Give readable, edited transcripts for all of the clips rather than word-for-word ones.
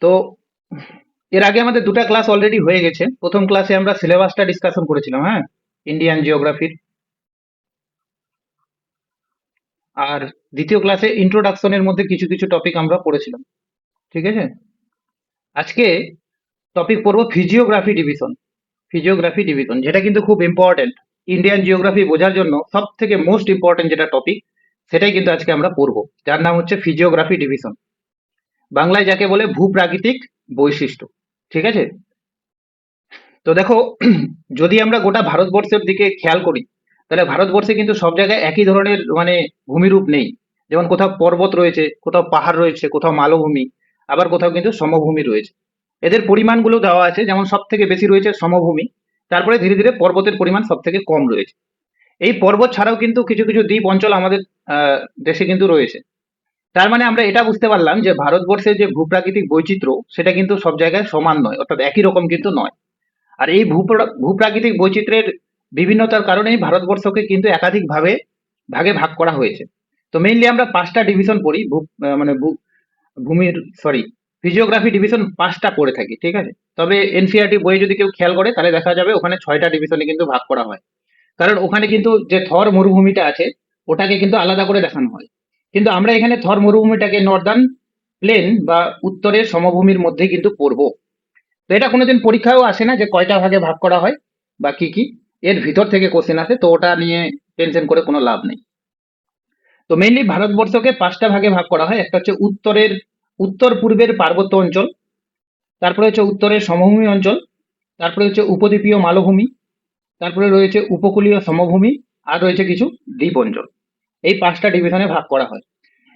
তো এর আগে আমাদের দুটা ক্লাস অলরেডি হয়ে গেছে। প্রথম ক্লাসে আমরা সিলেবাসটা ডিসকাশন করেছিলাম, হ্যাঁ, ইন্ডিয়ান জিওগ্রাফির। আর দ্বিতীয় ক্লাসে ইন্ট্রোডাকশনের মধ্যে কিছু কিছু টপিক আমরা পড়েছিলাম। ঠিক আছে, আজকে টপিক পড়বো ফিজিওগ্রাফি ডিভিশন। ফিজিওগ্রাফি ডিভিশন যেটা কিন্তু খুব ইম্পর্টেন্ট, ইন্ডিয়ান জিওগ্রাফি বোঝার জন্য সব থেকে মোস্ট ইম্পর্টেন্ট যেটা টপিক, সেটাই কিন্তু আজকে আমরা পড়বো, যার নাম হচ্ছে ফিজিওগ্রাফি ডিভিশন। বাংলায় যাকে বলে ভূপ্রাকৃতিক বৈশিষ্ট্য। ঠিক আছে, তো দেখো, যদি আমরা গোটা ভারতবর্ষের দিকে খেয়াল করি, তাহলে ভারতবর্ষে কিন্তু সব জায়গায় একই ধরনের মানে ভূমিরূপ নেই। যেমন কোথাও পর্বত রয়েছে, কোথাও পাহাড় রয়েছে, কোথাও মালভূমি, আবার কোথাও কিন্তু সমভূমি রয়েছে। এদের পরিমাণগুলো দেওয়া আছে, যেমন সব থেকে বেশি রয়েছে সমভূমি, তারপরে ধীরে ধীরে পর্বতের পরিমাণ সব থেকে কম রয়েছে। এই পর্বত ছাড়াও কিন্তু কিছু কিছু দ্বীপ অঞ্চল আমাদের দেশে কিন্তু রয়েছে। তার মানে আমরা এটা বুঝতে পারলাম যে ভারতবর্ষের যে ভূপ্রাকৃতিক বৈচিত্র্য, সেটা কিন্তু সব জায়গায় সমান নয়, অর্থাৎ একই রকম কিন্তু নয়। আর এই ভূপ্রাকৃতিক বৈচিত্র্যের বিভিন্নতার কারণেই ভারতবর্ষকে কিন্তু একাধিক ভাগে ভাগ করা হয়েছে। তো মেইনলি আমরা পাঁচটা ডিভিশন পড়ি, মানে ভূমির সরি ফিজিওগ্রাফি ডিভিশন পাঁচটা করে থাকি। ঠিক আছে, তবে এনসিআরটি বই যদি কেউ খেয়াল করে তাহলে দেখা যাবে ওখানে ছয়টা ডিভিশনে কিন্তু ভাগ করা হয়। কারণ ওখানে কিন্তু যে থর মরুভূমিটা আছে, ওটাকে কিন্তু আলাদা করে দেখানো হয়। কিন্তু আমরা এখানে থর মরুভূমিটাকে নর্দার্ন প্লেন বা উত্তরের সমভূমির মধ্যে কিন্তু পড়বো। তো এটা কোনোদিন পরীক্ষায়ও আসে না যে কয়টা ভাগে ভাগ করা হয় বা কি কি, এর ভিতর থেকে কোশ্চেন আসে, তো ওটা নিয়ে টেনশন করে কোনো লাভ নেই। তো মেইনলি ভারতবর্ষকে পাঁচটা ভাগে ভাগ করা হয়। একটা হচ্ছে উত্তর পূর্বের পার্বত্য অঞ্চল, তারপরে হচ্ছে উত্তরের সমভূমি অঞ্চল, তারপরে হচ্ছে উপদ্বীপীয় মালভূমি, তারপরে রয়েছে উপকূলীয় সমভূমি, আর রয়েছে কিছু দ্বীপ অঞ্চল। এই পাঁচটা ডিভিশনে ভাগ করা হয়।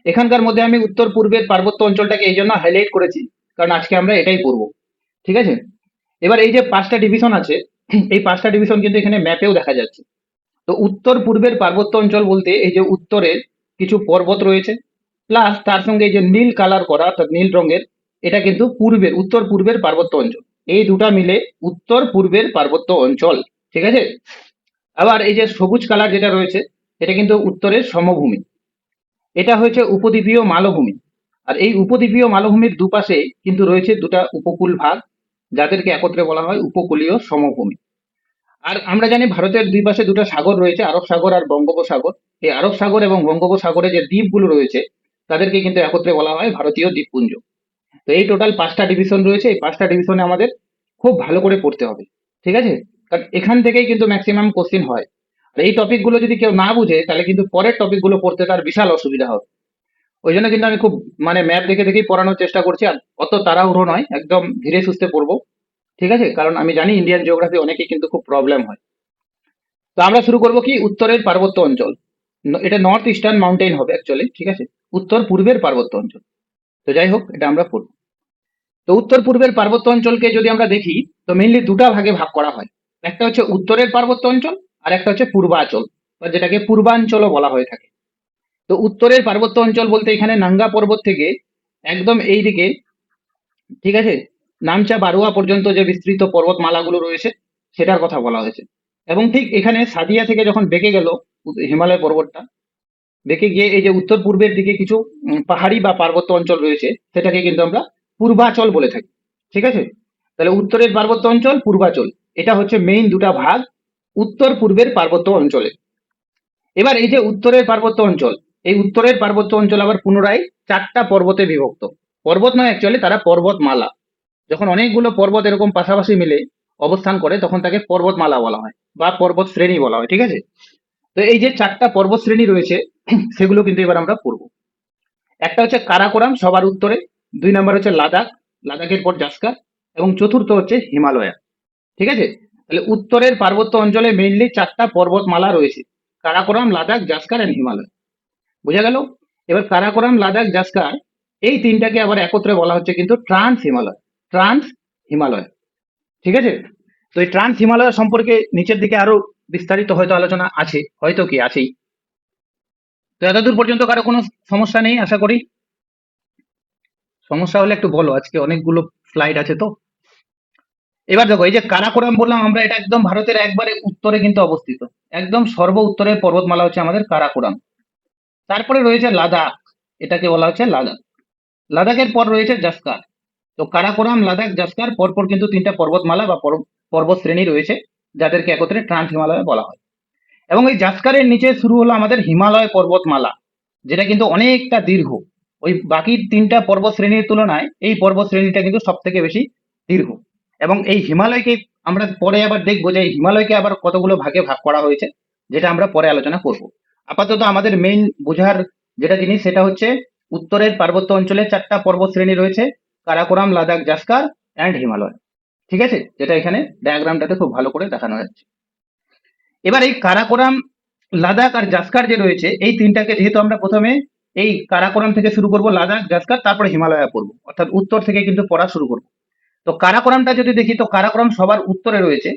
এখানকার মধ্যে আমি উত্তর পূর্বের পার্বত্য অঞ্চলটাকে এই জন্য হাইলাইট করেছি, কারণ আজকে আমরা এটাই পড়বো। ঠিক আছে, এবার এই যে পাঁচটা ডিভিশন আছে, এই পাঁচটা ডিভিশন কিন্তু এখানে ম্যাপেও দেখা যাচ্ছে। তো উত্তর পূর্বের পার্বত্য অঞ্চল বলতে এই যে উত্তরের কিছু পর্বত রয়েছে, প্লাস তার সঙ্গে এই যে নীল কালার করা অর্থাৎ নীল রঙের, এটা কিন্তু উত্তর পূর্বের পার্বত্য অঞ্চল। এই দুটা মিলে উত্তর পূর্বের পার্বত্য অঞ্চল। ঠিক আছে, আবার এই যে সবুজ কালার যেটা রয়েছে, এটা কিন্তু উত্তরের সমভূমি। এটা হচ্ছে উপদ্বীপীয় মালভূমি। আর এই উপদ্বীপীয় মালভূমির দুপাশে কিন্তু রয়েছে দুটা উপকূল ভাগ, যাদেরকে একত্রে বলা হয় উপকূলীয় সমভূমি। আর আমরা জানি ভারতের দুই পাশে দুটো সাগর রয়েছে, আরব সাগর আর বঙ্গোপসাগর। এই আরব সাগর এবং বঙ্গোপসাগরে যে দ্বীপগুলো রয়েছে, তাদেরকে কিন্তু একত্রে বলা হয় ভারতীয় দ্বীপপুঞ্জ। তো এই টোটাল পাঁচটা ডিভিশন রয়েছে, এই পাঁচটা ডিভিশনে আমাদের খুব ভালো করে পড়তে হবে। ঠিক আছে, কারণ এখান থেকেই কিন্তু ম্যাক্সিমাম কোশ্চিন হয়। আর এই টপিকগুলো যদি কেউ না বুঝে, তাহলে কিন্তু পরের টপিকগুলো পড়তে তার বিশাল অসুবিধা হবে। ওই জন্য কিন্তু আমি খুব মানে ম্যাপ দেখে দেখেই পড়ানোর চেষ্টা করছি, আর অত তাড়াহুড়ো নয়, একদম ধীরে সুস্থে পড়বো। ঠিক আছে, কারণ আমি জানি ইন্ডিয়ান জিওগ্রাফি অনেকেই কিন্তু খুব প্রবলেম হয়। তো আমরা শুরু করবো কি উত্তরের পার্বত্য অঞ্চল। এটা নর্থ ইস্টার্ন মাউন্টেন হবে অ্যাকচুয়ালি। ঠিক আছে, উত্তর পূর্বের পার্বত্য অঞ্চল। তো যাই হোক, এটা আমরা পড়ব। তো উত্তর পূর্বের পার্বত্য অঞ্চলকে যদি আমরা দেখি, তো মেইনলি দুটা ভাগে ভাগ করা হয়। একটা হচ্ছে উত্তরের পার্বত্য অঞ্চল, আর একটা হচ্ছে পূর্বাঞ্চল, বা যেটাকে পূর্বাঞ্চলও বলা হয়ে থাকে। তো উত্তরের পার্বত্য অঞ্চল বলতে এখানে নাঙ্গা পর্বত থেকে একদম এই দিকে, ঠিক আছে, নামচা বারুয়া পর্যন্ত যে বিস্তৃত পর্বতমালাগুলো রয়েছে, সেটার কথা বলা হয়েছে। এবং ঠিক এখানে সাদিয়া থেকে যখন বেঁকে গেল হিমালয় পর্বতটা, বেঁকে গিয়ে এই যে উত্তর পূর্বের দিকে কিছু পাহাড়ি বা পার্বত্য অঞ্চল রয়েছে, সেটাকে কিন্তু আমরা পূর্বাচল বলে থাকি। ঠিক আছে, তাহলে উত্তরের পার্বত্য অঞ্চল, পূর্বাচল, এটা হচ্ছে মেইন দুটা ভাগ উত্তর পূর্বের পার্বত্য অঞ্চলে। এবার এই যে উত্তরের পার্বত্য অঞ্চল, এই উত্তরের পার্বত্য অঞ্চল আবার পুনরায় চারটা পর্বতে বিভক্ত। পর্বত নয় অ্যাকচুয়ালি, তারা পর্বতমালা। যখন অনেকগুলো পর্বত এরকম পাশাপাশি মিলে অবস্থান করে, তখন তাকে পর্বতমালা বলা হয় বা পর্বত শ্রেণী বলা হয়। ঠিক আছে, তো এই যে চারটা পর্বত শ্রেণী রয়েছে, সেগুলো কিন্তু এবার আমরা পড়বো। একটা হচ্ছে কারাকোরাম সবার উত্তরে, দুই নম্বর হচ্ছে লাদাখ, লাদাখের পর জাসকার, এবং চতুর্থ হচ্ছে হিমালয়া। ঠিক আছে, তাহলে উত্তরের পার্বত্য অঞ্চলে মেইনলি চারটা পর্বতমালা রয়েছে, কারাকোরাম, লাদাখ, জাসকার এন্ড হিমালয়। বোঝা গেল? এবার কারাকোরাম, লাদাখ, জাসকার, এই তিনটাকে আবার একত্রে বলা হচ্ছে কিন্তু ট্রান্স হিমালয়। ট্রান্স হিমালয়। ঠিক আছে, তো এই ট্রান্স হিমালয় সম্পর্কে নিচের দিকে আরো বিস্তারিত হয়তো আলোচনা আছে, হয়তো কি আছেই। তো এতদূর পর্যন্ত কারো কোনো সমস্যা নেই আশা করি। সমস্যা হলে একটু বলো, আজকে অনেকগুলো স্লাইড আছে তো। এবার দেখো, এই যে কারাকোরাম বললাম আমরা, এটা একদম ভারতের একবারে উত্তরে কিন্তু অবস্থিত। একদম সর্ব উত্তরের পর্বতমালা হচ্ছে আমাদের কারাকোরাম। তারপরে রয়েছে লাদাখ, এটাকে বলা হচ্ছে লাদাখ। লাদাখের পর রয়েছে জাসকার। তো কারাকোরাম, লাদাখ, জাসকার পরপর কিন্তু তিনটা পর্বতমালা বা পর্বত শ্রেণী রয়েছে, যাদেরকে একত্রে ট্রান্স হিমালয় বলা হয়। এবং এই জাসকারের নিচে শুরু হলো আমাদের হিমালয় পর্বতমালা, যেটা কিন্তু অনেকটা দীর্ঘ। ওই বাকি তিনটা পর্বত শ্রেণীর তুলনায় এই পর্বত শ্রেণীটা কিন্তু সব থেকে বেশি দীর্ঘ। এবং এই হিমালয়কে আমরা পরে আবার দেখবো যে এই হিমালয়কে আবার কতগুলো ভাগে ভাগ করা হয়েছে, যেটা আমরা পরে আলোচনা করব। আপাতত আমাদের মেইন বোঝার যেটা জিনিস সেটা হচ্ছে উত্তরের পার্বত্য অঞ্চলে চারটা পর্বত শ্রেণী রয়েছে: কারাকোরাম, লাদাখ, জাসকার অ্যান্ড হিমালয়। ঠিক আছে, যেটা এখানে ডায়াগ্রামটাতে খুব ভালো করে দেখানো যাচ্ছে। এবার এই কারাকোরাম, লাদাখ আর জাসকার যে রয়েছে, এই তিনটাকে যেহেতু আমরা প্রথমে এই কারাকোরাম থেকে শুরু করব, লাদাখ, জাসকার, তারপরে হিমালয়ে পড়বো, অর্থাৎ উত্তর থেকে কিন্তু পড়া শুরু করবো। তো কারাকোরামটা যদি দেখি, তো কারাকোরাম সবার উত্তরে রয়েছে।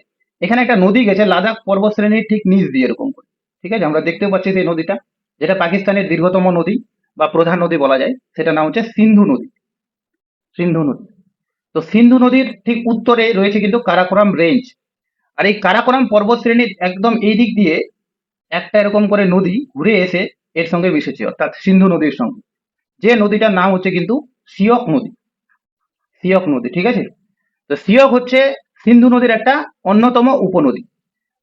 এখানে একটা নদী গেছে লাদাখ পর্বত শ্রেণীর ঠিক নিচ দিয়ে এরকম করে। ঠিক আছে, আমরা দেখতেও পাচ্ছি সেই নদীটা, যেটা পাকিস্তানের দীর্ঘতম নদী বা প্রধান নদী বলা যায়, সেটা নাম হচ্ছে সিন্ধু নদী। সিন্ধু নদী। তো সিন্ধু নদীর ঠিক উত্তরে রয়েছে কিন্তু কারাকোরাম রেঞ্জ। আর এই কারাকোরাম পর্বত শ্রেণীর একদম এই দিক দিয়ে একটা এরকম করে নদী ঘুরে এসে এর সঙ্গে মিশেছে, অর্থাৎ সিন্ধু নদীর সঙ্গে। যে নদীটার নাম হচ্ছে কিন্তু সিয়ক নদী। সিয়ক নদী, ঠিক আছে। তো সিয়ক হচ্ছে সিন্ধু নদীর একটা অন্যতম উপনদী।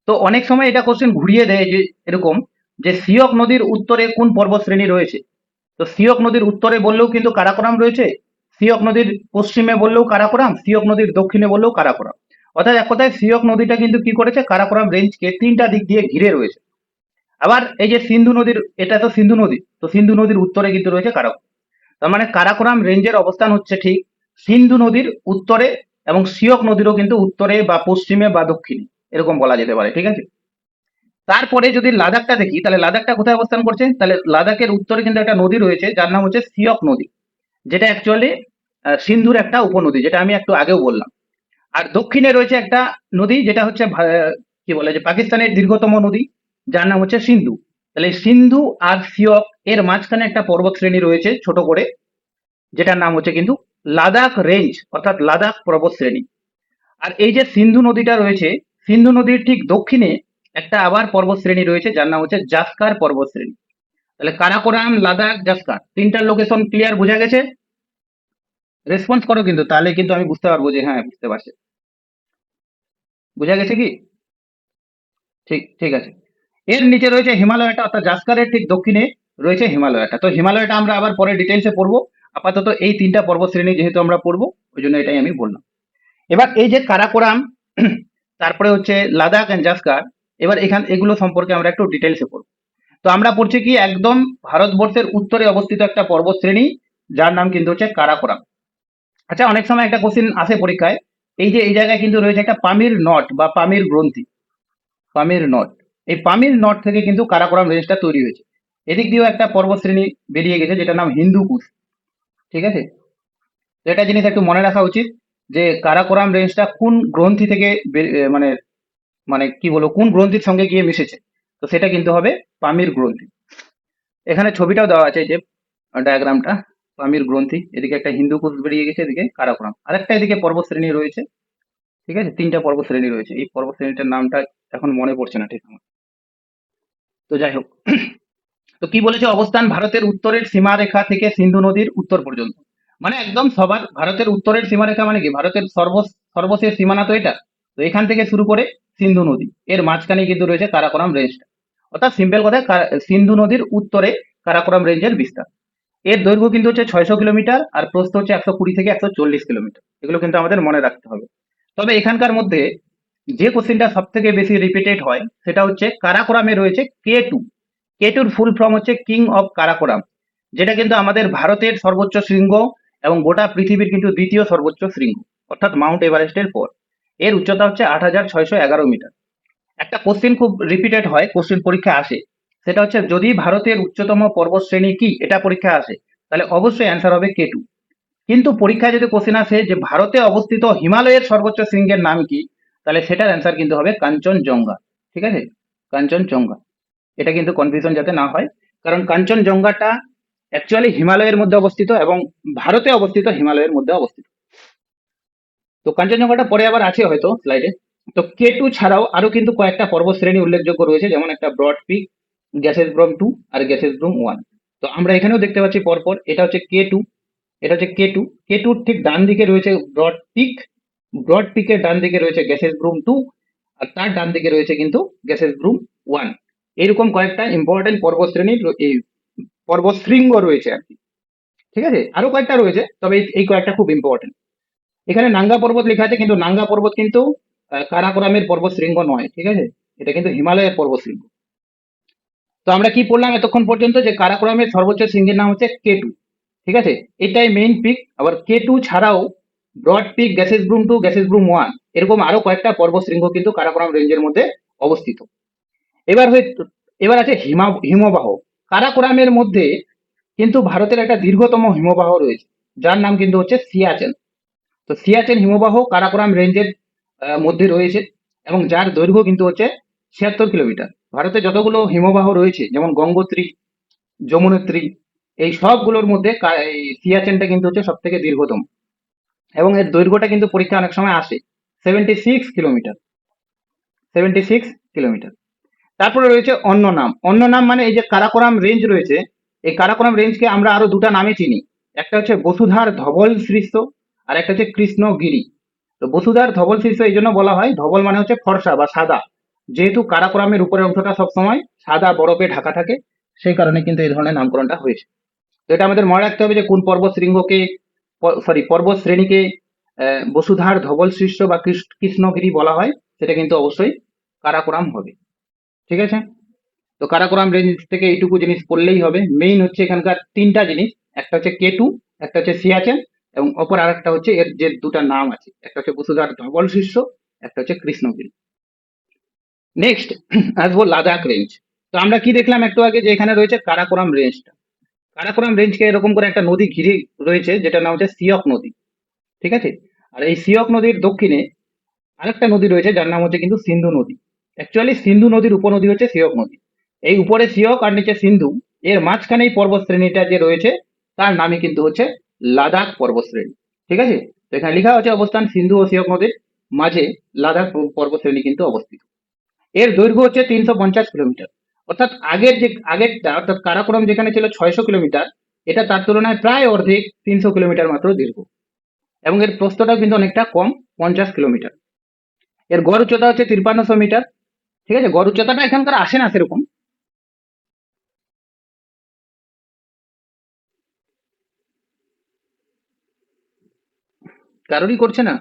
তো অনেক সময় এটা কোশ্চেন ঘুরিয়ে দেয় যে এরকম, যে সিয়ক নদীর উত্তরে কোন পর্বত শ্রেণী রয়েছে। তো সিয়ক নদীর উত্তরে বললেও কিন্তু কারাকোরাম রয়েছে, সিয়ক নদীর পশ্চিমে বললেও কারাকোরাম, সিয়ক নদীর দক্ষিণে বললেও কারাকোরাম। অর্থাৎ এক কথায় সিয়ক নদীটা কিন্তু কি করেছে, কারাকোরাম রেঞ্জকে তিনটা দিক দিয়ে ঘিরে রয়েছে। আবার এই যে সিন্ধু নদীর, এটা তো সিন্ধু নদী, তো সিন্ধু নদীর উত্তরে কিন্তু রয়েছে কারাকোরাম। তার মানে কারাকোরাম রেঞ্জের অবস্থান হচ্ছে ঠিক সিন্ধু নদীর উত্তরে, এবং সিয়ক নদীরও কিন্তু উত্তরে বা পশ্চিমে বা দক্ষিণে, এরকম বলা যেতে পারে। ঠিক আছে। তারপরে যদি লাদাখটা দেখি, তাহলে লাদাখটা কোথায় অবস্থান করছে, তাহলে লাদাখের উত্তরে কিন্তু একটা নদী রয়েছে যার নাম হচ্ছে সিয়ক নদী, যেটা অ্যাকচুয়ালি সিন্ধুর একটা উপনদী, যেটা আমি একটু আগেও বললাম। আর দক্ষিণে রয়েছে একটা নদী, যেটা হচ্ছে কি বলে, যে পাকিস্তানের দীর্ঘতম নদী, যার নাম হচ্ছে সিন্ধু। তাহলে এই সিন্ধু আর সিয়ক এর মাঝখানে একটা পর্বত শ্রেণী রয়েছে ছোট করে, যেটার নাম হচ্ছে কিন্তু লাদাখ রেঞ্জ, অর্থাৎ লাদাখ পর্বত শ্রেণী। আর এই যে সিন্ধু নদীটা রয়েছে, সিন্ধু নদীর ঠিক দক্ষিণে একটা আবার পর্বত শ্রেণী রয়েছে, যার নাম হচ্ছে জাসকার পর্বত শ্রেণী। তাহলে কারাকোরাম, লাদাখ, জাসকার, তিনটার লোকেশন ক্লিয়ার, বোঝা গেছে? রেসপন্স করো কিন্তু, তাহলে কিন্তু আমি বুঝতে পারবো যে হ্যাঁ বুঝতে পারছি। বোঝা গেছে কি? ঠিক ঠিক আছে। এর নিচে রয়েছে হিমালয়টা, অর্থাৎ জাসকারের ঠিক দক্ষিণে রয়েছে হিমালয়টা। তো হিমালয়টা আমরা আবার পরে ডিটেলসে পড়বো। আপাতত এই তিনটা পর্বত শ্রেণী যেহেতু আমরা পড়বো, ওই জন্য এটাই আমি বললাম। এবার এই যে কারাকোরাম, তারপরে হচ্ছে লাদাখ এন্ড জাসকার, এবার এগুলো সম্পর্কে আমরা একটু ডিটেলসে পড়বো। তো আমরা পড়ছি কি, একদম ভারতবর্ষের উত্তরে অবস্থিত একটা পর্বত শ্রেণী, যার নাম কিন্তু হচ্ছে কারাকোরাম। আচ্ছা, অনেক সময় একটা কোশ্চিন আসে পরীক্ষায়, এই যে এই জায়গায় কিন্তু রয়েছে একটা পামির নট বা পামির গ্রন্থি, পামির নট। এই পামির নট থেকে কিন্তু কারাকোরাম রেঞ্জটা তৈরি হয়েছে। এদিক দিয়েও একটা পর্বত শ্রেণী বেরিয়ে গেছে, যেটার নাম হিন্দু কুশ। ঠিক আছে। তো এটা জিনিস একটু মনে রাখা উচিত, যে কারাকোরাম রেঞ্জটা কোন গ্রন্থি থেকে মানে মানে কি বলবো, কোন গ্রন্থির সঙ্গে গিয়ে মিশেছে। তো সেটা কিন্তু হবে পামির গ্রন্থি। এখানে ছবিটাও দেওয়া আছে, এই যে ডায়াগ্রামটা, পামির গ্রন্থি, এদিকে একটা হিন্দু কুশ বেরিয়ে গেছে, এদিকে কারাকোরাম, আরেকটা এদিকে পর্বত শ্রেণী রয়েছে। ঠিক আছে, তিনটা পর্বত শ্রেণী রয়েছে। এই পর্বত শ্রেণীটার নামটা এখন মনে পড়ছে না ঠিক আমার। তো যাই হোক, তো কি বলেছে, অবস্থান ভারতের উত্তরের সীমারেখা থেকে সিন্ধু নদীর উত্তর পর্যন্ত। মানে একদম সবার ভারতের উত্তরের সীমারেখা মানে কি, ভারতের সর্বশেষ সীমানা তো এটা। তো এখান থেকে শুরু করে সিন্ধু নদী, এর মাঝখানে কিন্তু রয়েছে কারাকোরাম রেঞ্জটা। অর্থাৎ সিম্পল কথায় সিন্ধু নদীর উত্তরে কারাকোরাম রেঞ্জের বিস্তার। এর দৈর্ঘ্য কিন্তু হচ্ছে 600 কিলোমিটার, আর প্রস্থ হচ্ছে 120 থেকে 140 কিলোমিটার। এগুলো কিন্তু আমাদের মনে রাখতে হবে। তবে এখানকার মধ্যে যে কোশ্চেনটা সব থেকে বেশি রিপিটেড হয়, সেটা হচ্ছে কারাকোরামে রয়েছে K2। K2-র ফুল ফর্ম হচ্ছে কিং অফ কারাকোরাম, যেটা কিন্তু আমাদের ভারতের সর্বোচ্চ শৃঙ্গ এবং গোটা পৃথিবীর কিন্তু দ্বিতীয় সর্বোচ্চ শৃঙ্গ, অর্থাৎ মাউন্ট এভারেস্টের পর। এর উচ্চতা হচ্ছে 8611 মিটার। একটা কোশ্চেন খুব রিপিটেড হয়, কোশ্চেন পরীক্ষা আসে, সেটা হচ্ছে যদি ভারতের উচ্চতম পর্বত শ্রেণী কি, এটা পরীক্ষা আসে, তাহলে অবশ্যই অ্যান্সার হবে K2। কিন্তু পরীক্ষায় যদি কোশ্চেন আসে যে ভারতে অবস্থিত হিমালয়ের সর্বোচ্চ শৃঙ্গের নাম কি, তাহলে সেটার অ্যান্সার কিন্তু হবে কাঞ্চনজঙ্ঘা। ঠিক আছে, কাঞ্চনজঙ্ঘা। এটা কিন্তু কনফিউশন যাতে না হয়, কারণ কাঞ্চনজঙ্ঘাটা অ্যাকচুয়ালি হিমালয়ের মধ্যে অবস্থিত এবং ভারতে অবস্থিত হিমালয়ের মধ্যে অবস্থিত। তো কাঞ্চনজঙ্ঘাটা পরে আবার আছে হয়তো স্লাইডে। তো K2 ছাড়াও আরো কিন্তু কয়েকটা পর্বত শ্রেণী উল্লেখযোগ্য রয়েছে, যেমন একটা ব্রড পিক, গ্যাসেসব্রম 2 আর গ্যাসেসব্রম 1। তো আমরা এখানেও দেখতে পাচ্ছি পরপর, এটা হচ্ছে K2, এটা হচ্ছে K2। K2 ঠিক ডান দিকে রয়েছে ব্রড পিক, ব্রড পিকের ডান দিকে রয়েছে গ্যাসেস ব্রুম 2, আর তার ডান দিকে রয়েছে কিন্তু গ্যাসেস ব্রুম 1। এইরকম কয়েকটা ইম্পর্টেন্ট পর্বতশ্রেণীর এই পর্বতশৃঙ্গ রয়েছে আর কি। ঠিক আছে, আরো কয়েকটা রয়েছে, তবে এই কয়েকটা খুব ইম্পর্টেন্ট। এখানে নাঙ্গা পর্বত লেখা আছে, কিন্তু নাঙ্গা পর্বত কিন্তু কারাকোরামের পর্বত শৃঙ্গ নয়, ঠিক আছে, এটা কিন্তু হিমালয়ের পর্বত শৃঙ্গ। তো আমরা কি পড়লাম এতক্ষণ পর্যন্ত, যে কারাকোরামের সর্বোচ্চ শৃঙ্গের নাম হচ্ছে K2, ঠিক আছে, এটাই মেইন পিক। আবার K2 ছাড়াও ব্রড পিক, গ্যাসেস ব্রুম 2, গ্যাসেস ব্রুম 1, এরকম আরো কয়েকটা পর্বত শৃঙ্গ কিন্তু কারাকোরাম রেঞ্জের মধ্যে অবস্থিত। এবার হয়ে এবার আছে হিমবাহ। কারাকোরামের মধ্যে কিন্তু ভারতের একটা দীর্ঘতম হিমবাহ রয়েছে, যার নাম কিন্তু হচ্ছে সিয়াচেন। তো সিয়াচেন হিমবাহ কারাকোরাম রেঞ্জের মধ্যে রয়েছে, এবং যার দৈর্ঘ্য কিন্তু হচ্ছে 76 কিলোমিটার। ভারতে যতগুলো হিমবাহ রয়েছে, যেমন গঙ্গোত্রী, যমুনোত্রী, এই সবগুলোর মধ্যে এই সিয়াচেনটা কিন্তু হচ্ছে সব থেকে দীর্ঘতম, এবং এর দৈর্ঘ্যটা কিন্তু পরীক্ষা অনেক সময় আসে 76 কিলোমিটার। 76 কিলোমিটার। তারপরে রয়েছে অন্য নাম। অন্য নাম মানে এই যে কারাকোরাম রেঞ্জ রয়েছে, এই কারাকোরাম রেঞ্জকে আমরা আরো দুটা নামে চিনি। একটা হচ্ছে বসুধার ধবল শীর্ষ, আর একটা হচ্ছে কৃষ্ণগিরি। তো বসুধার ধবল শীর্ষ এই জন্য বলা হয়, ধবল মানে হচ্ছে ফর্সা বা সাদা, যেহেতু কারাকোরামের উপরের অংশটা সবসময় সাদা বরফে ঢাকা থাকে, সেই কারণে কিন্তু এই ধরনের নামকরণটা হয়েছে। তো এটা আমাদের মনে রাখতে হবে যে কোন পর্বত শৃঙ্গকে, পর্বত শ্রেণীকে বসুধার ধবল শীর্ষ বা কৃষ্ণগিরি বলা হয়, সেটা কিন্তু অবশ্যই কারাকোরাম হবে। ঠিক আছে, তো কারাকোরাম রেঞ্জ থেকে এইটুকু জিনিস পড়লেই হবে। মেইন হচ্ছে এখানকার তিনটা জিনিস, একটা হচ্ছে K2, একটা হচ্ছে সিয়াচেন, এবং অপর আর একটা হচ্ছে এর যে দুটা নাম আছে, একটা হচ্ছে বসুধার ধবল শীর্ষ, একটা হচ্ছে কৃষ্ণগিরি। নেক্সট আসবো লাদাখ রেঞ্জ। তো আমরা কি দেখলাম একটু আগে, যে এখানে রয়েছে কারাকোরাম রেঞ্জটা। কারাকোরাম রেঞ্জকে এরকম করে একটা নদী ঘিরে রয়েছে, যেটা নাম হচ্ছে সিয়ক নদী। ঠিক আছে, আর এই সিয়ক নদীর দক্ষিণে আরেকটা নদী রয়েছে, যার নাম হচ্ছে কিন্তু সিন্ধু নদী। অ্যাকচুয়ালি সিন্ধু নদীর উপনদী হচ্ছে সিয়ক নদী। এই উপরে সিয়ক আর নিচে সিন্ধু, এর মাঝখানে এই পর্বত শ্রেণীটা যে রয়েছে, তার নামই কিন্তু হচ্ছে লাদাখ পর্বত শ্রেণী। ঠিক আছে, তো এখানে লেখা হচ্ছে অবস্থান সিন্ধু ও সিয়ক নদীর মাঝে লাদাখ পর্বত শ্রেণী কিন্তু অবস্থিত। এর দৈর্ঘ্য হচ্ছে 350 কিলোমিটার। অর্থাৎ আগেরটা অর্থাৎ কারাকোরাম যেখানে ছিল 600 কিলোমিটার, এটা তার তুলনায় প্রায় অর্ধেক, 300 কিলোমিটার মাত্র দীর্ঘ। এবং এর প্রস্থটাও কিন্তু অনেকটা কম, 50 কিলোমিটার। এর গড় উচ্চতা হচ্ছে 5300 মিটার। ঠিক আছে, গড় উচ্চতাটা এখানকার আসে না সেরকম। কারোরই করছে না।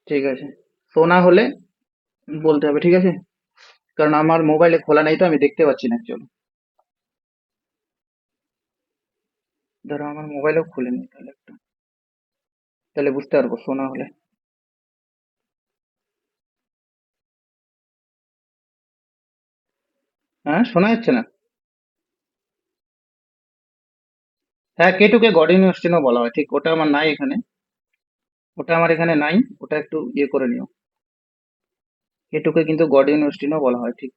ঠিক আছে, শোনা হলে বলতে হবে, ঠিক আছে, কারণ আমার মোবাইলে খোলা নাই, তো আমি দেখতে পাচ্ছি না অ্যাকচুয়ালি। ধরো আমার মোবাইলেও খুলে নি, তাহলে একটু, তাহলে বুঝতে পারবো শোনা হলে। হ্যাঁ, শোনা যাচ্ছে না? হ্যাঁ, কেটুকে গড ইউনিভার্সিটিও বলা হয়, ঠিক, ওটা আমার নাই এখানে। ওটা আমার এখানে নাই, ওটা একটু ইয়ে করে নিও। কেটুকে কিন্তু গড ইউনিভার্সিটিও বলা হয়, ঠিক।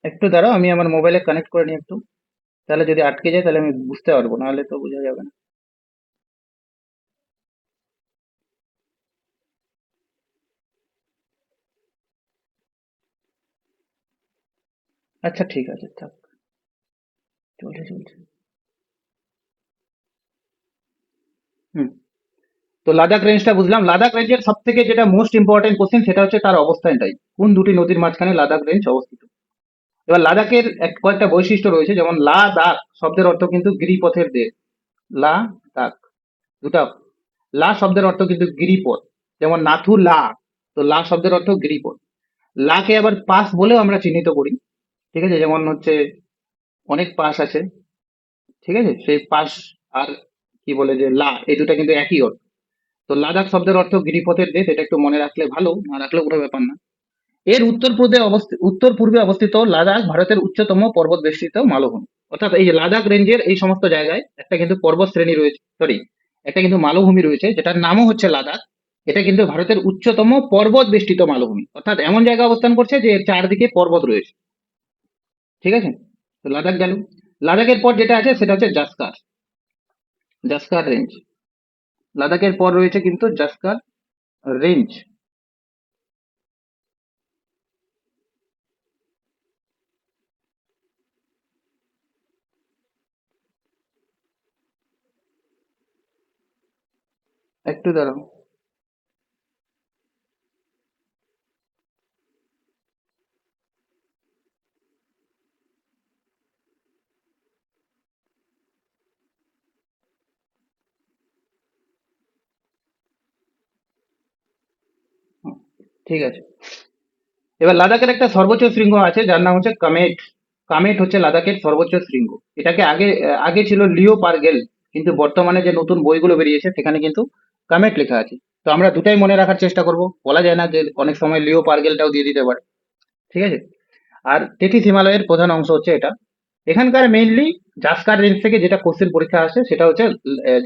একটু দাঁড়াও, আমি আমার মোবাইলে কানেক্ট করে নিই একটু, তাহলে যদি আটকে যায় তাহলে আমি বুঝতে পারবো, নাহলে তো বোঝা যাবে না। আচ্ছা ঠিক আছে, থাক, চলছে চলছে। হুম। তো লাদাখ রেঞ্জটা বুঝলাম। লাদাখ রেঞ্জের সব থেকে যেটা মোস্ট ইম্পর্টেন্ট কোশ্চেন, সেটা হচ্ছে তার অবস্থানটাই, কোন দুটি নদীর মাঝখানে লাদাখ রেঞ্জ অবস্থিত। এবার লাদাখের কয়েকটা বৈশিষ্ট্য রয়েছে, যেমন লা দাখ শব্দের অর্থ কিন্তু গিরিপথের দেশ। লা দাখ দুটা, লা শব্দের অর্থ কিন্তু গিরিপথ, যেমন নাথু লা। তো লা শব্দের অর্থ গিরিপথ। লাকে আবার পাস বলেও আমরা চিহ্নিত করি। ঠিক আছে, যেমন হচ্ছে অনেক পাস আছে, ঠিক আছে, সেই পাস আর কি বলে যে লা, এই দুটা কিন্তু একই অর্থ। তো লাদাখ শব্দের অর্থ গিরিপথের দেশ, এটা একটু মনে রাখলে ভালো, না রাখলেও কোনো ব্যাপার না। এর উত্তর পূর্বে অবস্থিত লাদাখ ভারতের উচ্চতম পর্বত বেষ্টিত মালভূমি। অর্থাৎ এই যে লাদাখ রেঞ্জের এই সমস্ত জায়গায় একটা কিন্তু পর্বত শ্রেণী রয়েছে, সরি, একটা কিন্তু মালভূমি রয়েছে, যেটার নামও হচ্ছে লাদাখ। এটা কিন্তু ভারতের উচ্চতম পর্বত বেষ্টিত মালভূমি, অর্থাৎ এমন জায়গায় অবস্থান করছে যে এর চারদিকে পর্বত রয়েছে। ঠিক আছে, তো লাদাখ গেল। লাদাখের পর যেটা আছে সেটা হচ্ছে জাসকার। জাসকার রেঞ্জ। লাদাখের পর রয়েছে কিন্তু জাসকার রেঞ্জ। একটু দাঁড়াও। হুম, ঠিক আছে। এবার লাদাখের একটা সর্বোচ্চ শৃঙ্গ আছে যার নাম হচ্ছে কামেট। কামেট হচ্ছে লাদাখের সর্বোচ্চ শৃঙ্গ। এটাকে আগে ছিল লিও পারগেল, কিন্তু বর্তমানে যে নতুন বইগুলো বেরিয়েছে সেখানে কিন্তু কামেট লেখা আছে। তো আমরা দুটাই মনে রাখার চেষ্টা করব, বলা যায় না যে অনেক সময় লিও পারগেলটাও দিয়ে দিতে পারে। ঠিক আছে। আর তেথিস হিমালয়ের প্রধান অংশ হচ্ছে এটা। এখানকার মেইনলি জাসকার রেঞ্জ থেকে যেটা কোশ্চেন পরীক্ষা আসে সেটা হচ্ছে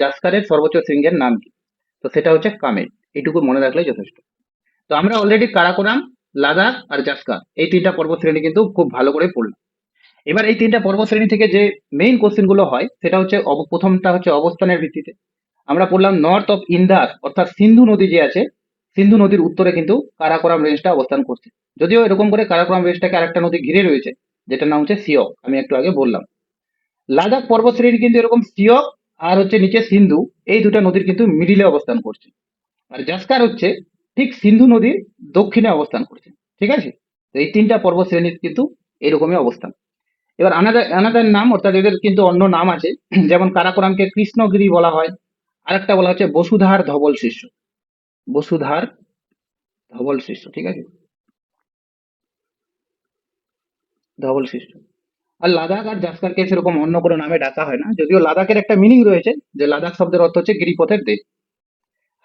জাসকারের সর্বোচ্চ শৃঙ্গের নাম কি। তো সেটা হচ্ছে কামেট। এইটুকু মনে রাখলেই যথেষ্ট। তো আমরা অলরেডি কারাকোরাম, লাদাখ আর জাসকার এই তিনটা পর্বত শ্রেণী কিন্তু খুব ভালো করে পড়লাম। এবার এই তিনটা পর্বত শ্রেণী থেকে যে মেইন কোশ্চেন গুলো হয় সেটা হচ্ছে প্রথমটা হচ্ছে অবস্থানের ভিত্তিতে। আমরা পড়লাম নর্থ অফ ইন্দাস অর্থাৎ সিন্ধু নদী যে আছে, সিন্ধু নদীর উত্তরে কিন্তু কারাকোরাম রেঞ্জটা অবস্থান করছে। যদিও এরকম করে কারাকোরাম রেঞ্জটাকে আরেকটা নদী ঘিরে রয়েছে, যেটার নাম হচ্ছে সিয়ক, আমি একটু আগে বললাম। লাদাখ পর্বত শ্রেণী কিন্তু এরকম সিয়ক আর হচ্ছে নিচে সিন্ধু, এই দুটো নদীর কিন্তু মিডিলে অবস্থান করছে। আর জাসকার হচ্ছে ঠিক সিন্ধু নদীর দক্ষিণে অবস্থান করছে। ঠিক আছে। তো এই তিনটা পর্বত শ্রেণীর কিন্তু এরকমই অবস্থান। এবার আনাদার আনাদার নাম, অর্থাৎ এদের কিন্তু অন্য নাম আছে। যেমন কারাকোরামকে কৃষ্ণগিরি বলা হয়, আরেকটা বলা হচ্ছে বসুধার ধবল শীর্ষ। বসুধার ধবল শীর্ষ, ঠিক আছে, ধবল শীর্ষ। আর লাদাখ আর জাসকারকে সেরকম অন্য কোনো নামে ডাকা হয় না, যদিও লাদাখের একটা মিনিং রয়েছে, যে লাদাখ শব্দের অর্থ হচ্ছে গিরিপথের দেশ।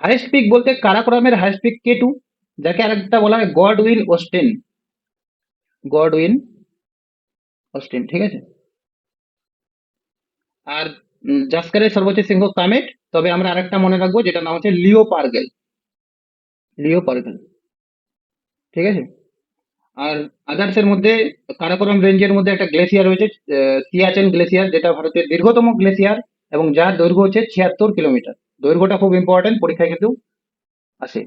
হাইস্ট পিক বলতে কারাকোরামের হাইস্ট পিক কে টু, যাকে আরেকটা বলা হয় গডউইন অস্টেন। গডউইন অস্টেন, ঠিক আছে। আর জাসকারের সর্বোচ্চ শৃঙ্গ কামেট। তবে আমরা আরেকটা মনে রাখবো যেটা নাম হচ্ছে লিও পার্গেল। লিও পার্গেল, ঠিক আছে। আর আদার্স এর মধ্যে কারাকোরাম রেঞ্জের মধ্যে একটা গ্লেসিয়ার রয়েছে, সিয়াচেন গ্লেসিয়ার, যেটা ভারতের দীর্ঘতম গ্লেসিয়ার এবং যার দৈর্ঘ্য হচ্ছে 76 কিলোমিটার। দৈর্ঘ্যটা খুব ইম্পর্টেন্ট, পরীক্ষায় কিন্তু আসে।